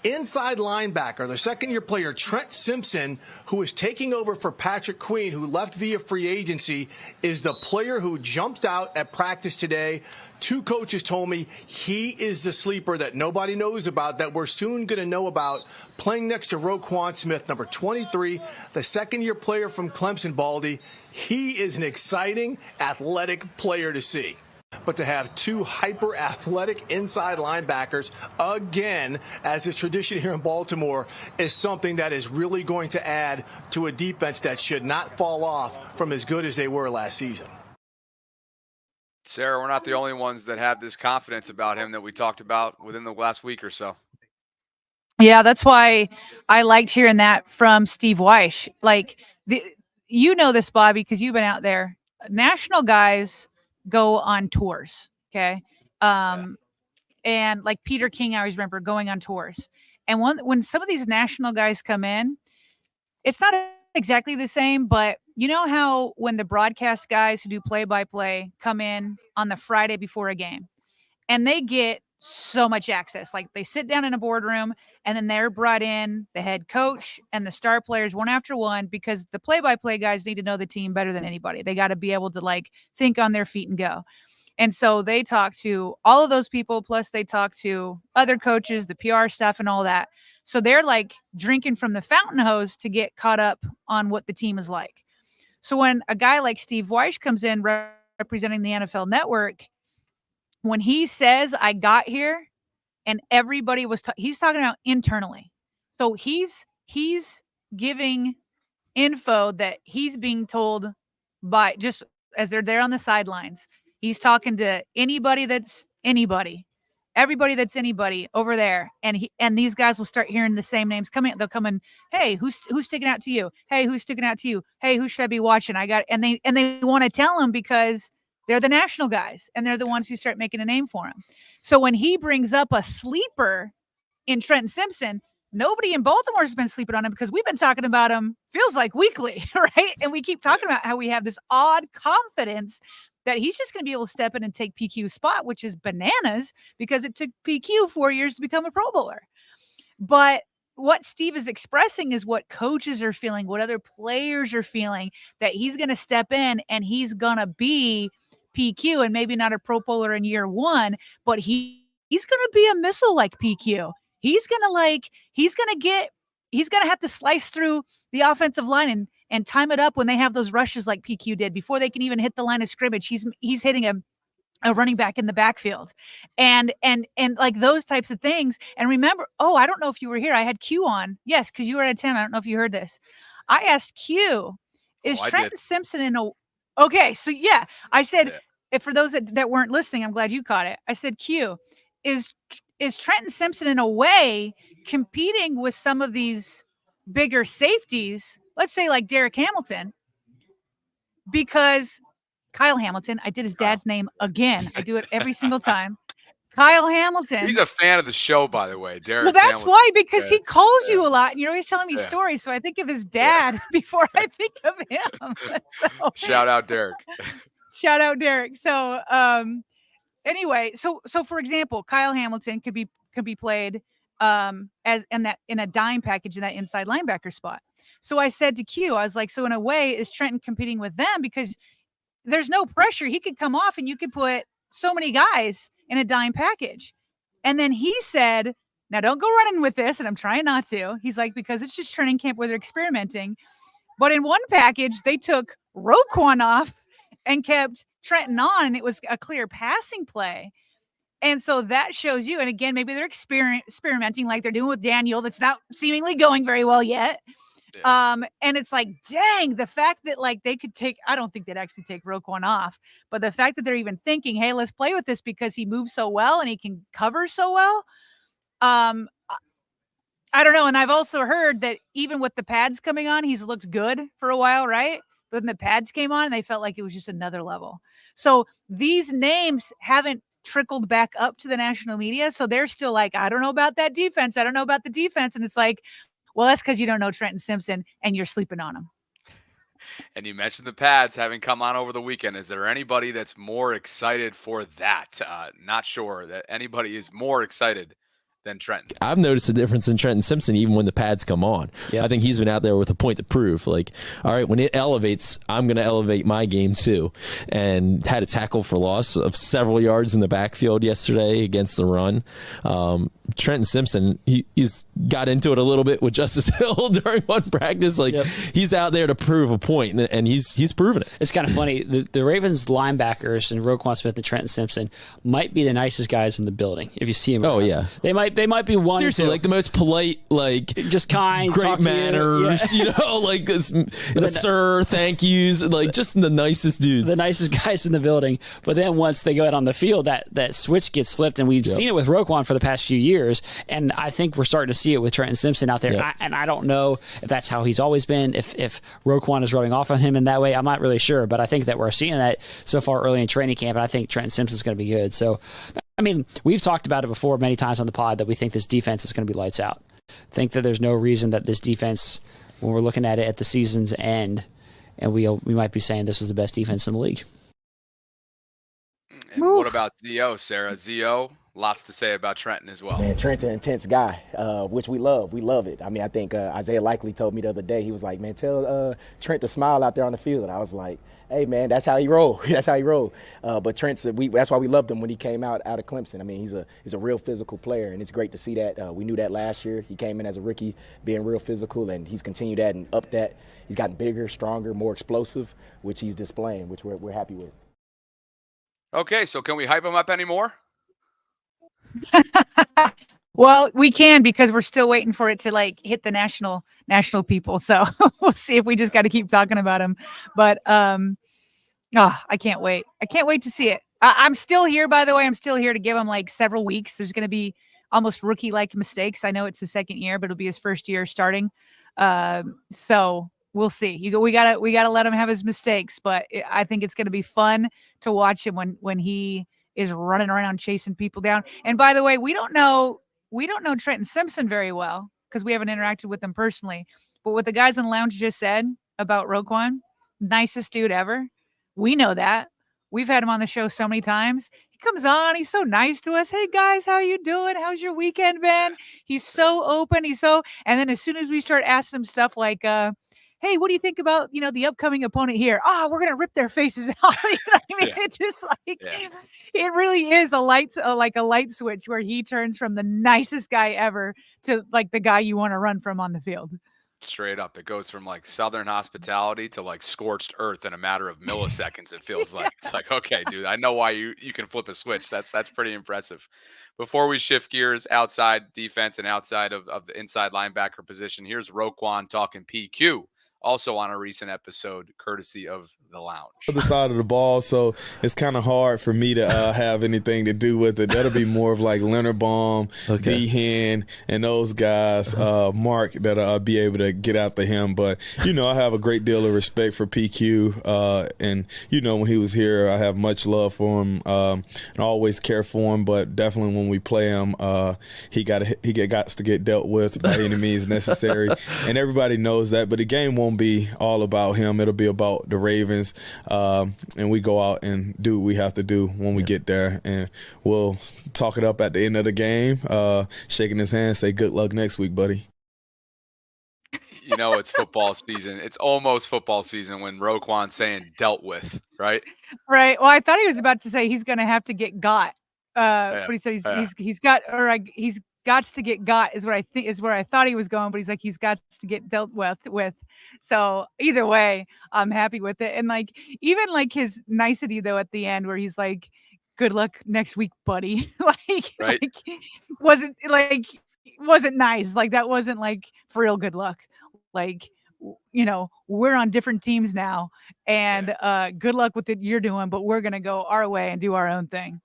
Speaker 9: Inside linebacker, the second-year player, Trent Simpson, who is taking over for Patrick Queen, who left via free agency, is the player who jumped out at practice today. 2 coaches told me he is the sleeper that nobody knows about, that we're soon going to know about, playing next to Roquan Smith, number 23, the second-year player from Clemson, Baldy. He is an exciting, athletic player to see. But to have 2 hyper-athletic inside linebackers, again, as is tradition here in Baltimore, is something that is really going to add to a defense that should not fall off from as good as they were last season.
Speaker 1: Sarah, we're not the only ones that have this confidence about him that we talked about within the last week or so.
Speaker 2: Yeah, that's why I liked hearing that from Steve Weish. Like, you know this, Bobby, because you've been out there. National guys go on tours, okay? And like Peter King, I always remember going on tours. And when some of these national guys come in, it's not exactly the same, but you know how when the broadcast guys who do play-by-play come in on the Friday before a game, and they get so much access. Like they sit down in a boardroom and then they're brought in, the head coach and the star players one after one, because the play-by-play guys need to know the team better than anybody. They got to be able to like think on their feet and go. And so they talk to all of those people, plus they talk to other coaches, the PR staff and all that. So they're like drinking from the fountain hose to get caught up on what the team is like. So when a guy like Steve Weish comes in representing the NFL Network, when he says, I got here, and everybody was, he's talking about internally. So he's giving info that he's being told by just as they're there on the sidelines. He's talking to anybody that's anybody, everybody that's anybody over there. And these guys will start hearing the same names coming. They'll come in. Hey, who's sticking out to you? Hey, who's sticking out to you? Hey, who should I be watching? And they want to tell them because they're the national guys, and they're the ones who start making a name for him. So when he brings up a sleeper in Trenton Simpson, nobody in Baltimore has been sleeping on him because we've been talking about him, feels like weekly, right? And we keep talking about how we have this odd confidence that he's just going to be able to step in and take PQ's spot, which is bananas because it took PQ 4 years to become a Pro Bowler. But what Steve is expressing is what coaches are feeling, what other players are feeling, that he's going to step in and he's going to be PQ and maybe not a Pro Bowler in year one, but he's going to be a missile like PQ. He's going to have to slice through the offensive line and time it up when they have those rushes like PQ did before they can even hit the line of scrimmage. He's hitting a running back in the backfield and like those types of things. And remember, I don't know if you were here. I had Q on. Yes, because you were at 10. I don't know if you heard this. I asked Q, is Trenton Simpson in a okay, so yeah, I said, if for those that weren't listening, I'm glad you caught it. I said, Q, is Trenton Simpson in a way competing with some of these bigger safeties, let's say like Derek Hamilton, because Kyle Hamilton, I did his dad's name again. I do it every single time. Kyle Hamilton.
Speaker 1: He's a fan of the show, by the way, Derek.
Speaker 2: Well, that's why, because he calls you a lot, and you're always telling me stories. So I think of his dad before I think of him. So,
Speaker 1: shout out Derek.
Speaker 2: Shout out Derek. So anyway, so for example, Kyle Hamilton could be played as in a dime package in that inside linebacker spot. So I said to Q, I was like, so in a way, is Trenton competing with them because there's no pressure? He could come off and you could put so many guys in a dime package. And then he said, now don't go running with this. And I'm trying not to. He's like, because it's just training camp where they're experimenting. But in one package, they took Roquan off and kept Trenton on, and it was a clear passing play. And so that shows you, and again, maybe they're experimenting like they're doing with Daniel. That's not seemingly going very well yet. And it's like, dang, the fact that like they could take, I don't think they'd actually take Roquan off, but the fact that they're even thinking, hey, let's play with this because he moves so well and he can cover so well. I don't know. And I've also heard that even with the pads coming on, he's looked good for a while, right? But then the pads came on and they felt like it was just another level. So these names haven't trickled back up to the national media. So they're still like, I don't know about that defense. I don't know about the defense. And it's like, well, that's because you don't know Trenton Simpson and you're sleeping on him.
Speaker 1: And you mentioned the pads having come on over the weekend. Is there anybody that's more excited for that? Not sure that anybody is more excited than Trenton.
Speaker 7: I've noticed a difference in Trenton Simpson even when the pads come on. Yep. I think he's been out there with a point to prove. Like, all right, when it elevates, I'm going to elevate my game too. And had a tackle for loss of several yards in the backfield yesterday against the run. Trenton Simpson, he's got into it a little bit with Justice Hill during one practice. Like, he's out there to prove a point, and he's proven it.
Speaker 10: It's kind of funny. The Ravens linebackers and Roquan Smith and Trenton Simpson might be the nicest guys in the building if you see them.
Speaker 7: Oh, yeah.
Speaker 10: They might be one.
Speaker 7: Seriously, like the most polite, like
Speaker 10: just kind,
Speaker 7: great manners, you know, like sir, thank yous, like just the nicest dudes,
Speaker 10: the nicest guys in the building. But then once they go out on the field, that switch gets flipped, and we've seen it with Roquan for the past few years, and I think we're starting to see it with Trenton Simpson out there. I don't know if that's how he's always been. If Roquan is rubbing off on him in that way, I'm not really sure. But I think that we're seeing that so far early in training camp, and I think Trenton Simpson's going to be good. So. I mean, we've talked about it before many times on the pod that we think this defense is going to be lights out. Think that there's no reason that this defense when we're looking at it at the season's end, and we might be saying this was the best defense in the league.
Speaker 1: And what about Zo, Sarah? Zo, lots to say about Trenton as well.
Speaker 8: Man, Trent's an intense guy, which we love. We love it. I mean, I think Isaiah Likely told me the other day, he was like, man, tell Trent to smile out there on the field. I was like, hey, man, that's how he roll. That's how he roll. But Trent's, that's why we loved him when he came out of Clemson. I mean, he's a real physical player, and it's great to see that. We knew that last year. He came in as a rookie being real physical, and he's continued that and upped that. He's gotten bigger, stronger, more explosive, which he's displaying, which we're happy with.
Speaker 1: Okay, so can we hype him up anymore?
Speaker 2: Well, we can, because we're still waiting for it to like hit the national people. So we'll see if we just got to keep talking about him. But I can't wait. I can't wait to see it. I'm still here, by the way. I'm still here to give him like several weeks. There's going to be almost rookie-like mistakes. I know it's his second year, but it'll be his first year starting. So we'll see. We gotta let him have his mistakes, but I think it's going to be fun to watch him when he is running around chasing people down. And by the way, we don't know Trenton Simpson very well because we haven't interacted with him personally. But what the guys in the lounge just said about Roquan, nicest dude ever. We know that. We've had him on the show so many times. He comes on. He's so nice to us. Hey, guys, how you doing? How's your weekend been? He's so open. And then as soon as we start asking him stuff like, hey, what do you think about, the upcoming opponent here? Oh, we're going to rip their faces out. You know what I mean?
Speaker 1: Yeah.
Speaker 2: It's just like, it really is a light switch where he turns from the nicest guy ever to like the guy you want to run from on the field.
Speaker 1: Straight up. It goes from like Southern hospitality to like scorched earth in a matter of milliseconds. It feels like it's like, okay, dude, I know why you can flip a switch. That's pretty impressive. Before we shift gears outside defense and outside of the inside linebacker position, here's Roquan talking PQ. Also on a recent episode, courtesy of the lounge.
Speaker 6: Other side of the ball, so it's kind of hard for me to have anything to do with it. That'll be more of like Leonard Baum, D-Hen, and those guys, Mark, that'll be able to get after him. But, I have a great deal of respect for PQ. And, when he was here, I have much love for him and always care for him. But definitely when we play him, he got to get dealt with by any means necessary. And everybody knows that. But the game won't be all about him. It'll be about the Ravens, and we go out and do what we have to do when we get there, and we'll talk it up at the end of the game, shaking his hand, say good luck next week, buddy.
Speaker 1: It's football season. It's almost football season when Roquan's saying dealt with, right?
Speaker 2: Right. Well, I thought he was about to say he's going to have to get got, but he said he's got to get got is where I thought he was going, but he's like, he's got to get dealt with. So either way, I'm happy with it. And like, even like his nicety though, at the end where he's like, good luck next week, buddy. Wasn't nice. Like that wasn't like for real good luck. Like, we're on different teams now and good luck with what you're doing, but we're going to go our way and do our own thing.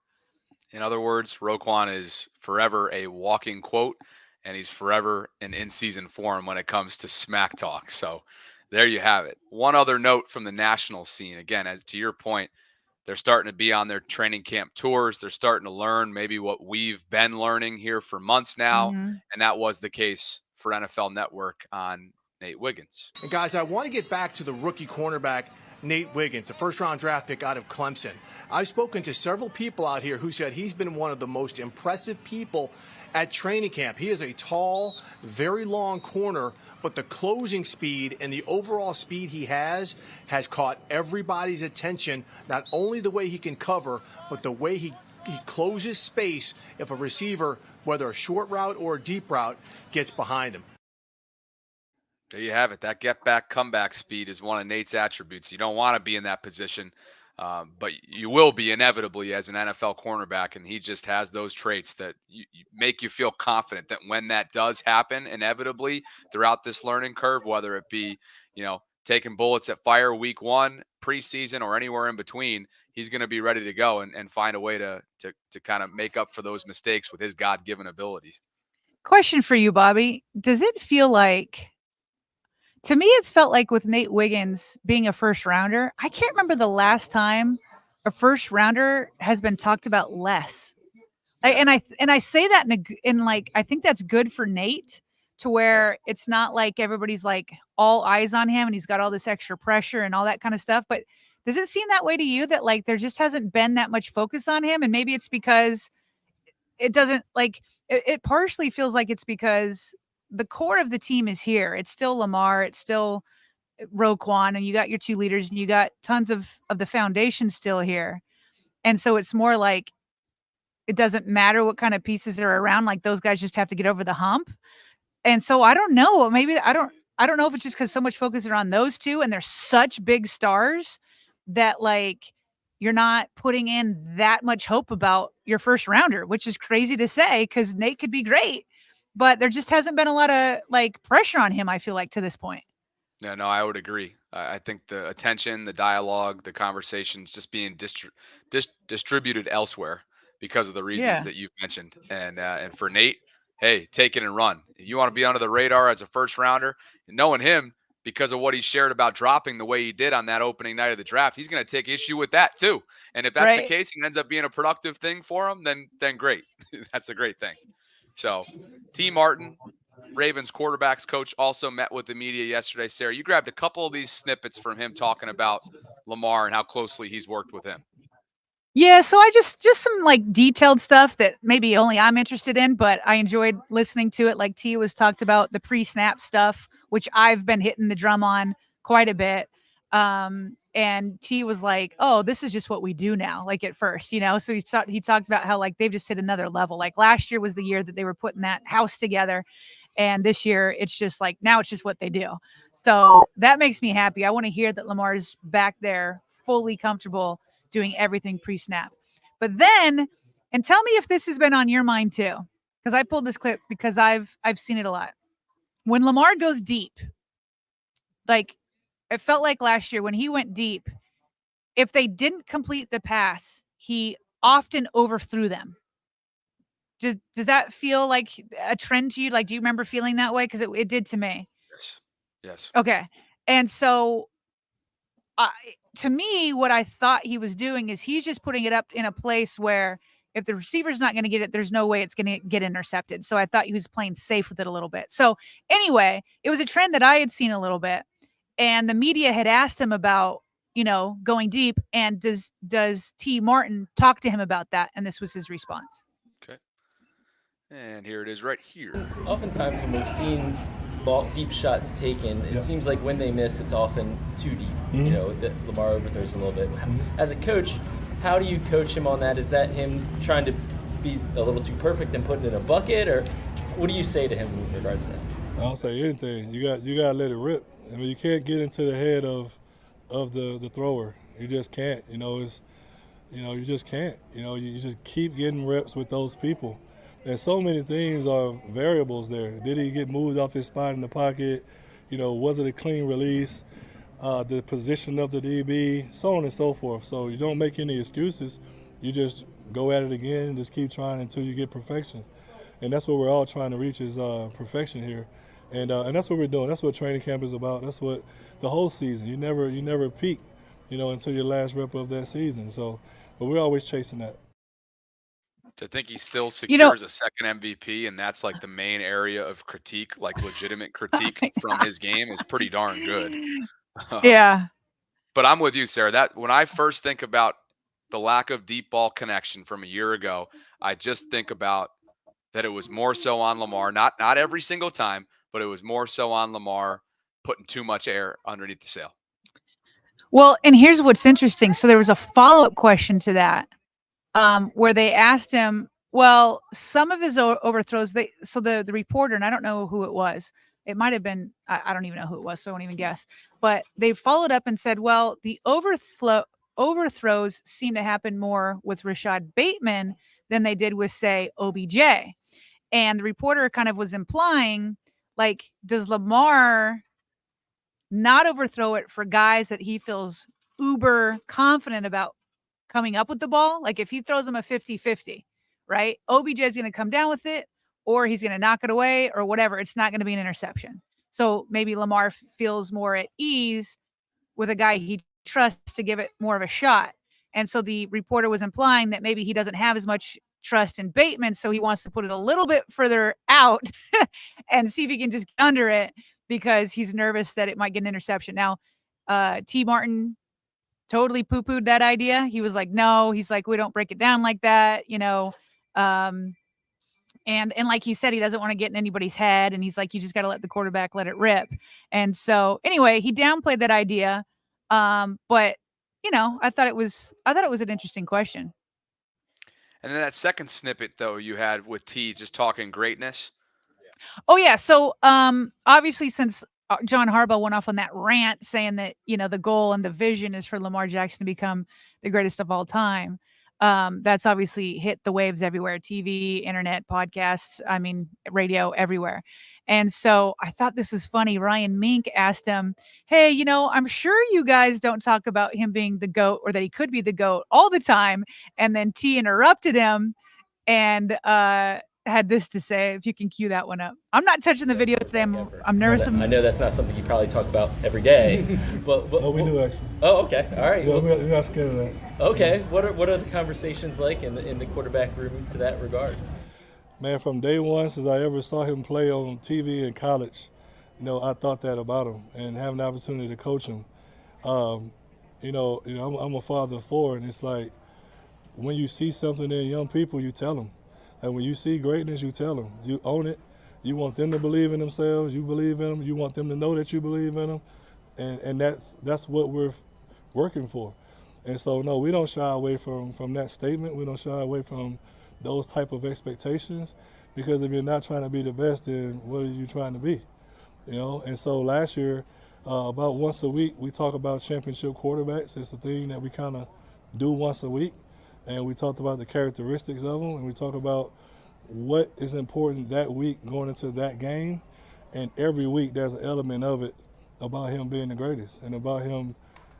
Speaker 1: In other words, Roquan is forever a walking quote, and he's forever an in-season form when it comes to smack talk. So there you have it. One other note from the national scene. Again, as to your point, they're starting to be on their training camp tours. They're starting to learn maybe what we've been learning here for months now, and that was the case for NFL Network on Nate Wiggins.
Speaker 9: And guys, I want to get back to the rookie cornerback, Nate Wiggins, the first-round draft pick out of Clemson. I've spoken to several people out here who said he's been one of the most impressive people at training camp. He is a tall, very long corner, but the closing speed and the overall speed he has caught everybody's attention, not only the way he can cover, but the way he closes space if a receiver, whether a short route or a deep route, gets behind him.
Speaker 1: There you have it. That get-back, comeback speed is one of Nate's attributes. You don't want to be in that position, but you will be inevitably as an NFL cornerback, and he just has those traits that make you feel confident that when that does happen inevitably throughout this learning curve, whether it be, taking bullets at fire week one, preseason, or anywhere in between, he's going to be ready to go and find a way to kind of make up for those mistakes with his God-given abilities.
Speaker 2: Question for you, Bobby. Does it feel like... To me, it's felt like with Nate Wiggins being a first rounder, I can't remember the last time a first rounder has been talked about less. And I say that in like, I think that's good for Nate to where it's not like everybody's like all eyes on him and he's got all this extra pressure and all that kind of stuff. But does it seem that way to you, that like there just hasn't been that much focus on him? And maybe it's because it doesn't like it partially feels like it's because the core of the team is here. It's still Lamar, it's still Roquan, and you got your two leaders and you got tons of the foundation still here. And so it's more like it doesn't matter what kind of pieces are around, like those guys just have to get over the hump. And so I don't know, maybe I don't know if it's just because so much focus is on those two and they're such big stars that like you're not putting in that much hope about your first rounder, which is crazy to say because Nate could be great, but there just hasn't been a lot of like pressure on him, I feel like, to this point.
Speaker 1: No, I would agree. I think the attention, the dialogue, the conversations just being distributed elsewhere because of the reasons that you've mentioned. And for Nate, hey, take it and run. You want to be under the radar as a first rounder, and knowing him because of what he shared about dropping the way he did on that opening night of the draft, he's going to take issue with that too. And if that's the case and ends up being a productive thing for him, then great. That's a great thing. So T. Martin, Ravens quarterbacks coach, also met with the media yesterday. Sarah, you grabbed a couple of these snippets from him talking about Lamar and how closely he's worked with him.
Speaker 2: Yeah, so I just some like detailed stuff that maybe only I'm interested in, but I enjoyed listening to it. Like T was talked about the pre-snap stuff, which I've been hitting the drum on quite a bit. And T was like, "Oh, this is just what we do now." Like at first, you know. So he talked about how like they've just hit another level. Like last year was the year that they were putting that house together, and this year it's just like now it's just what they do. So that makes me happy. I want to hear that Lamar's back there fully comfortable doing everything pre-snap. But then, and tell me if this has been on your mind too, because I pulled this clip because I've seen it a lot. When Lamar goes deep, like it felt like last year when he went deep, if they didn't complete the pass, he often overthrew them. Does that feel like a trend to you? Like, do you remember feeling that way? Because it did to me.
Speaker 1: Yes.
Speaker 2: Okay. And so to me, what I thought he was doing is he's just putting it up in a place where if the receiver's not going to get it, there's no way it's going to get intercepted. So I thought he was playing safe with it a little bit. So anyway, it was a trend that I had seen a little bit. And the media had asked him about, you know, going deep. And does T. Martin talk to him about that? And this was his response.
Speaker 1: Okay. And here it is right here.
Speaker 7: Oftentimes when we've seen deep shots taken, it seems like when they miss, it's often too deep. You know, that Lamar overthrows a little bit. As a coach, how do you coach him on that? Is that him trying to be a little too perfect and put it in a bucket, or what do you say to him in regards to that?
Speaker 11: I don't say anything. You got to let it rip. I mean, you can't get into the head of the thrower. You just can't. You know, you just can't. You know, you just keep getting reps with those people. And so many things are variables there. Did he get moved off his spot in the pocket? You know, was it a clean release? The position of the DB, so on and so forth. So you don't make any excuses. You just go at it again and just keep trying until you get perfection. And that's what we're all trying to reach is perfection here. And that's what we're doing. That's what training camp is about. That's what the whole season. You never peak, you know, until your last rep of that season. So, but we're always chasing that.
Speaker 1: To think he still secures a second MVP, and that's like the main area of critique, like legitimate critique from his game, is pretty darn good.
Speaker 2: Yeah.
Speaker 1: But I'm with you, Sarah. That when I first think about the lack of deep ball connection from a year ago, I just think about that it was more so on Lamar, not every single time, but it was more so on Lamar putting too much air underneath the sail.
Speaker 2: Well, and here's what's interesting. So there was a follow-up question to that. Where they asked him, well, some of his overthrows, the reporter, and I don't know who it was, it might have been, I don't even know who it was, so I won't even guess, but they followed up and said, well, the overthrows seem to happen more with Rashad Bateman than they did with, say, OBJ. And the reporter kind of was implying, like, does Lamar not overthrow it for guys that he feels uber confident about coming up with the ball? Like if he throws him a 50-50, right? OBJ is going to come down with it, or he's going to knock it away or whatever. It's not going to be an interception. So maybe Lamar feels more at ease with a guy he trusts to give it more of a shot. And so the reporter was implying that maybe he doesn't have as much trust in Bateman, so he wants to put it a little bit further out and see if he can just get under it because he's nervous that it might get an interception. Now, T. Martin totally poo-pooed that idea. He was like, no, he's like, we don't break it down like that, you know. And like he said, he doesn't want to get in anybody's head. And he's like, you just got to let the quarterback let it rip. And so anyway, he downplayed that idea. But you know, I thought it was an interesting question.
Speaker 1: And then that second snippet though you had with T just talking greatness.
Speaker 2: Oh yeah. So obviously since John Harbaugh went off on that rant saying that, you know, the goal and the vision is for Lamar Jackson to become the greatest of all time. That's obviously hit the waves everywhere, TV, internet, podcasts, I mean, radio, everywhere. And so I thought this was funny. Ryan Mink asked him, hey, you know, I'm sure you guys don't talk about him being the GOAT or that he could be the GOAT all the time. And then T interrupted him and had this to say, if you can cue that one up. I'm not touching the video today. I'm nervous.
Speaker 7: I know that's not something you probably talk about every day, but
Speaker 11: Oh, we do actually.
Speaker 7: Oh, okay, all right.
Speaker 11: Yeah, we're not scared of that.
Speaker 7: Okay, what are the conversations like in the quarterback room to that regard?
Speaker 11: Man, from day one, since I ever saw him play on TV in college, you know, I thought that about him, and having the opportunity to coach him. You know, I'm a father of four, and it's like when you see something in young people, you tell them. And when you see greatness, you tell them. You own it. You want them to believe in themselves. You believe in them. You want them to know that you believe in them, and that's what we're working for. And so, no, we don't shy away from that statement. We don't shy away from those type of expectations, because if you're not trying to be the best, then what are you trying to be? You know. And so last year, about once a week, we talk about championship quarterbacks. It's a thing that we kind of do once a week. And we talked about the characteristics of them, and we talk about what is important that week going into that game. And every week there's an element of it about him being the greatest and about him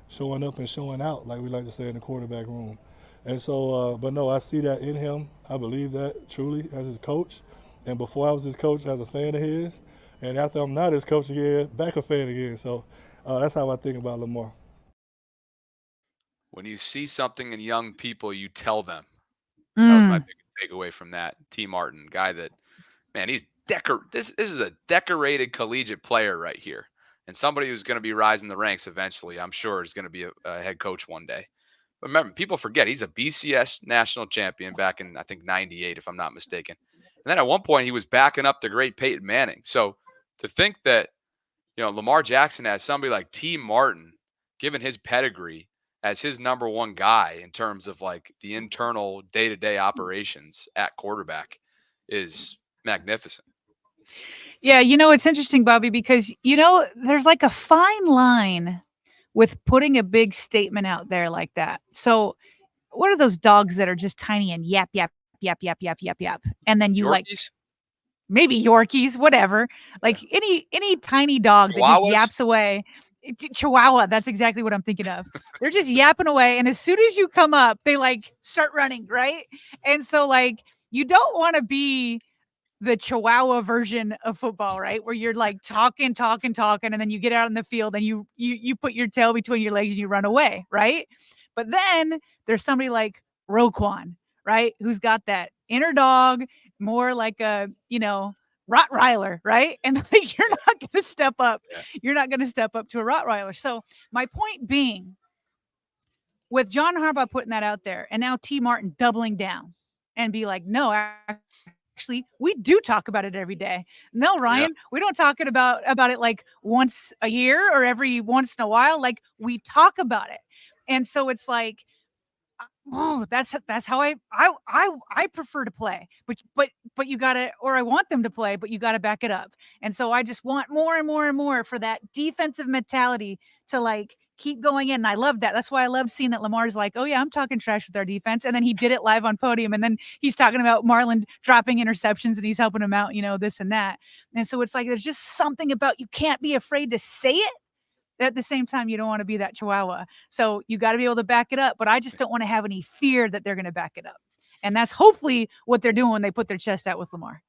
Speaker 11: showing up and showing out, like we like to say in the quarterback room. And so, but no, I see that in him. I believe that truly as his coach. And before I was his coach, I was a fan of his. And after I'm not his coach again, back a fan again. So that's how I think about Lamar.
Speaker 1: When you see something in young people, you tell them. That was my biggest takeaway from that. T. Martin, guy that, man, he's this is a decorated collegiate player right here. And somebody who's going to be rising the ranks eventually, I'm sure, is going to be a head coach one day. But remember, people forget he's a BCS national champion back in, I think, 98, if I'm not mistaken. And then at one point, he was backing up the great Peyton Manning. So to think that, you know, Lamar Jackson has somebody like T. Martin, given his pedigree, as his number one guy in terms of like the internal day-to-day operations at quarterback is magnificent.
Speaker 2: Yeah, you know, it's interesting, Bobby, because, you know, there's like a fine line with putting a big statement out there like that. So what are those dogs that are just tiny and yap, yap, yap, yap, yap, yap, yap? And then you
Speaker 1: Yorkies?
Speaker 2: like maybe Yorkies, whatever, like any tiny dog that
Speaker 1: Chihuahuas?
Speaker 2: just yaps away. Chihuahua, that's exactly what I'm thinking of. They're just yapping away, and as soon as you come up, they like start running, right? And so like you don't want to be the Chihuahua version of football, right? Where you're like talking, and then you get out in the field and you put your tail between your legs and you run away, right? But then there's somebody like Roquan, right? Who's got that inner dog, more like a, you know, Rottweiler, right? And like you're not going to step up.
Speaker 1: Yeah.
Speaker 2: You're not going to step up to a Rottweiler. So my point being, with John Harbaugh putting that out there, and now T. Martin doubling down and be like, no, actually, we do talk about it every day. No, Ryan, we don't talk about it like once a year or every once in a while. Like we talk about it. And so it's like, oh, that's how I prefer to play, but you gotta, or I want them to play, but you gotta back it up. And so I just want more and more and more for that defensive mentality to like keep going in. And I love that. That's why I love seeing that Lamar's like, oh yeah, I'm talking trash with our defense. And then he did it live on podium. And then he's talking about Marlon dropping interceptions and he's helping him out, you know, this and that. And so it's like, there's just something about, you can't be afraid to say it. At the same time, you don't want to be that Chihuahua. So you got to be able to back it up. But I just don't want to have any fear that they're going to back it up. And that's hopefully what they're doing when they put their chest out with Lamar.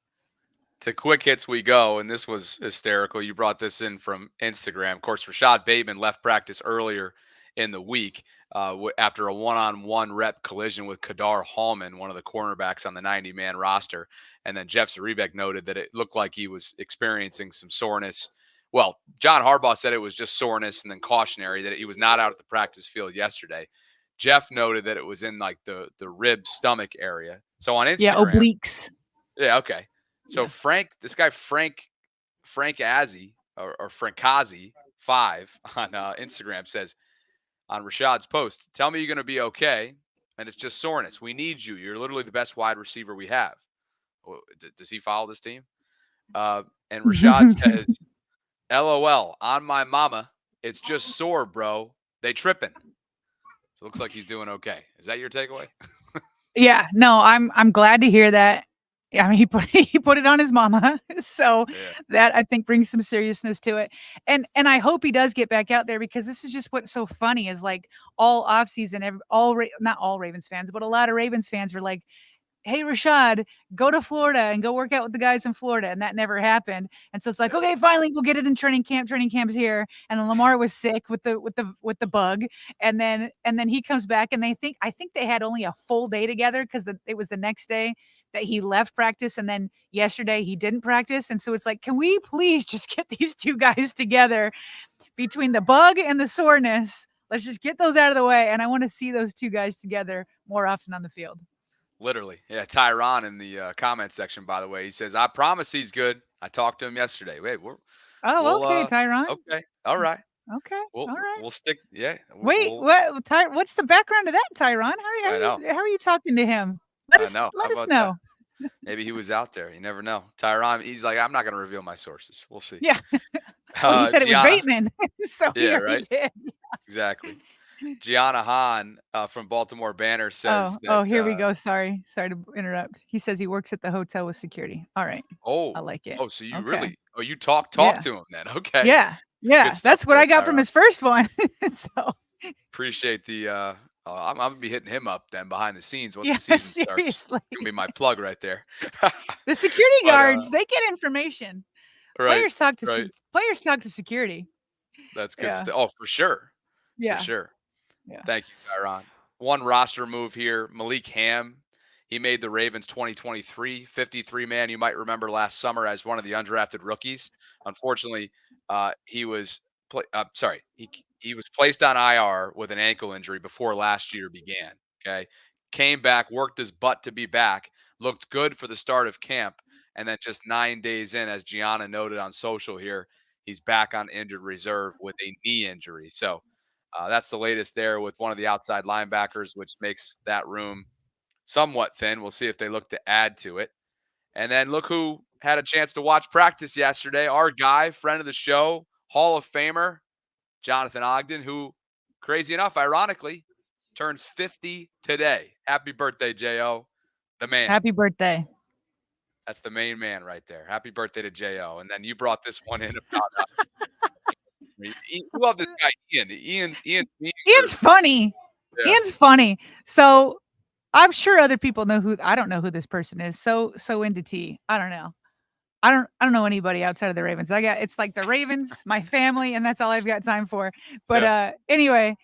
Speaker 1: To quick hits we go, and this was hysterical. You brought this in from Instagram. Of course, Rashad Bateman left practice earlier in the week. after a one-on-one rep collision with Kadar Hallman, one of the cornerbacks on the 90-man roster. And then Jeff Zaribek noted that it looked like he was experiencing some soreness. Well, John Harbaugh said it was just soreness and then cautionary, that he was not out at the practice field yesterday. Jeff noted that it was in like the rib stomach area. So on Instagram.
Speaker 2: Yeah, obliques.
Speaker 1: Yeah, okay. So this guy Frank Azzi or Frankazi 5 on Instagram says on Rashad's post, "Tell me you're going to be okay, and it's just soreness. We need you. You're literally the best wide receiver we have." Well, does he follow this team? And Rashad says, "LOL, on my mama, it's just sore, bro. They tripping." So it looks like he's doing okay. Is that your takeaway?
Speaker 2: Yeah, no, I'm glad to hear that. I mean, he put it on his mama, so that I think brings some seriousness to it. And I hope he does get back out there, because this is just what's so funny is like all offseason, not all Ravens fans, but a lot of Ravens fans were like, "Hey, Rashad, go to Florida and go work out with the guys in Florida," and that never happened. And so it's like, okay, finally, we'll get it in training camp. Training camp's here, and Lamar was sick with the bug, and then he comes back, and I think they had only a full day together, because it was the next day that he left practice, and then yesterday he didn't practice. And so it's like, can we please just get these two guys together between the bug and the soreness? Let's just get those out of the way, and I want to see those two guys together more often on the field.
Speaker 1: Literally. Yeah, Tyron in the comment section, by the way, he says, "I promise he's good. I talked to him yesterday." Wait,
Speaker 2: okay, Tyron.
Speaker 1: Okay. All right.
Speaker 2: Okay. All right.
Speaker 1: We'll stick. Yeah.
Speaker 2: Wait, what's the background of that, Tyron? How are you talking to him? Let us know.
Speaker 1: Maybe he was out there. You never know. Tyron, he's like, "I'm not going to reveal my sources. We'll see."
Speaker 2: Yeah. Well, he said it was Bateman. So
Speaker 1: yeah,
Speaker 2: right. He did.
Speaker 1: Exactly. Gianna Hahn from Baltimore Banner says
Speaker 2: here we go. Sorry to interrupt. He says he works at the hotel with security. All right.
Speaker 1: Oh,
Speaker 2: I like it.
Speaker 1: Oh, so you talk to him then. Okay.
Speaker 2: Yeah. That's what I got from his first one. So
Speaker 1: appreciate the I'm gonna be hitting him up then behind the scenes once the season starts.
Speaker 2: Seriously.
Speaker 1: Gonna be my plug right there.
Speaker 2: The security guards, they get information.
Speaker 1: Right,
Speaker 2: players talk to security.
Speaker 1: That's good stuff. Oh, for sure.
Speaker 2: Yeah.
Speaker 1: For sure.
Speaker 2: Yeah.
Speaker 1: Thank you, Tyron. One roster move here. Malik Ham, he made the Ravens 2023 53-man. You might remember last summer as one of the undrafted rookies. Unfortunately, he was placed on IR with an ankle injury before last year began. Okay, came back, worked his butt to be back, looked good for the start of camp, and then just 9 days in, as Gianna noted on social here, he's back on injured reserve with a knee injury. So that's the latest there with one of the outside linebackers, which makes that room somewhat thin. We'll see if they look to add to it. And then look who had a chance to watch practice yesterday. Our guy, friend of the show, Hall of Famer, Jonathan Ogden, who, crazy enough, ironically, turns 50 today. Happy birthday, J.O., the man.
Speaker 2: Happy birthday.
Speaker 1: That's the main man right there. Happy birthday to J.O. And then you brought this one in about we love this guy, Ian. Ian's
Speaker 2: funny.
Speaker 1: Yeah.
Speaker 2: Ian's funny. So I'm sure other people know I don't know who this person is. So into tea. I don't know. I don't know anybody outside of the Ravens. It's like the Ravens, my family, and that's all I've got time for. But anyway,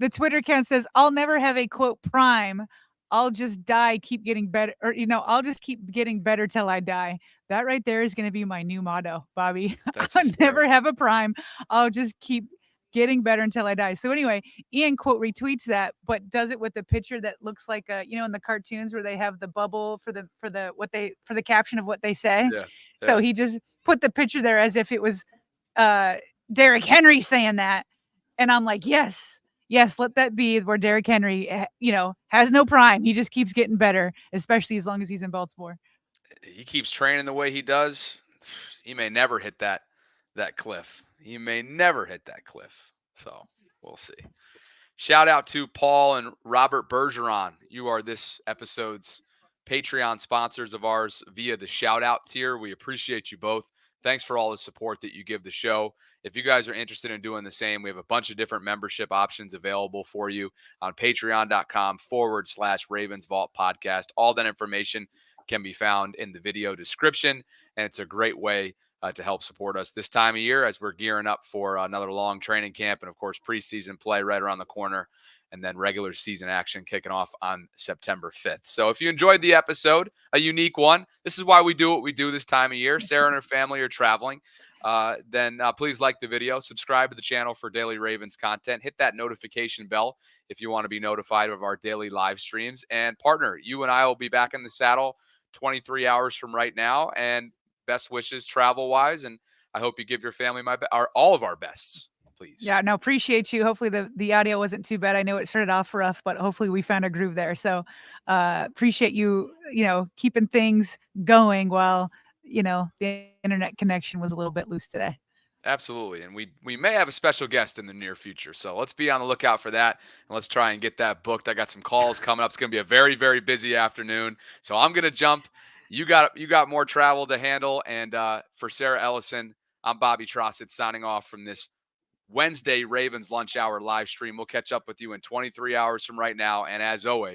Speaker 2: the Twitter account says, "I'll never have a quote prime. I'll just die, keep getting better, or I'll just keep getting better till I die." That right there is going to be my new motto, Bobby. I'll never have a prime. I'll just keep getting better until I die. So anyway, Ian quote retweets that, but does it with a picture that looks like in the cartoons where they have the bubble for the caption of what they say.
Speaker 1: Yeah.
Speaker 2: So he just put the picture there as if it was Derrick Henry saying that, and I'm like, yes, let that be where Derrick Henry, has no prime. He just keeps getting better, especially as long as he's in Baltimore.
Speaker 1: He keeps training the way he does. He may never hit that cliff. He may never hit that cliff. So we'll see. Shout out to Paul and Robert Bergeron. You are this episode's Patreon sponsors of ours via the shout out tier. We appreciate you both. Thanks for all the support that you give the show. If you guys are interested in doing the same, we have a bunch of different membership options available for you on patreon.com/RavensVault podcast. All that information can be found in the video description, and it's a great way to help support us this time of year as we're gearing up for another long training camp and, of course, preseason play right around the corner, and then regular season action kicking off on September 5th. So if you enjoyed the episode, a unique one, this is why we do what we do this time of year. Sarah and her family are traveling. Then please like the video, subscribe to the channel for daily Ravens content, hit that notification bell if you want to be notified of our daily live streams, and partner, you and I will be back in the saddle 23 hours from right now, and best wishes travel-wise, and I hope you give your family all of our bests, please.
Speaker 2: Yeah, no, appreciate you. Hopefully the audio wasn't too bad. I know it started off rough, but hopefully we found a groove there. So appreciate you, keeping things going while, the internet connection was a little bit loose today.
Speaker 1: Absolutely. And we may have a special guest in the near future. So let's be on the lookout for that. And let's try and get that booked. I got some calls coming up. It's going to be a very, very busy afternoon. So I'm going to jump. You got more travel to handle. And for Sarah Ellison, I'm Bobby Trossett signing off from this Wednesday Ravens Lunch Hour live stream. We'll catch up with you in 23 hours from right now. And as always,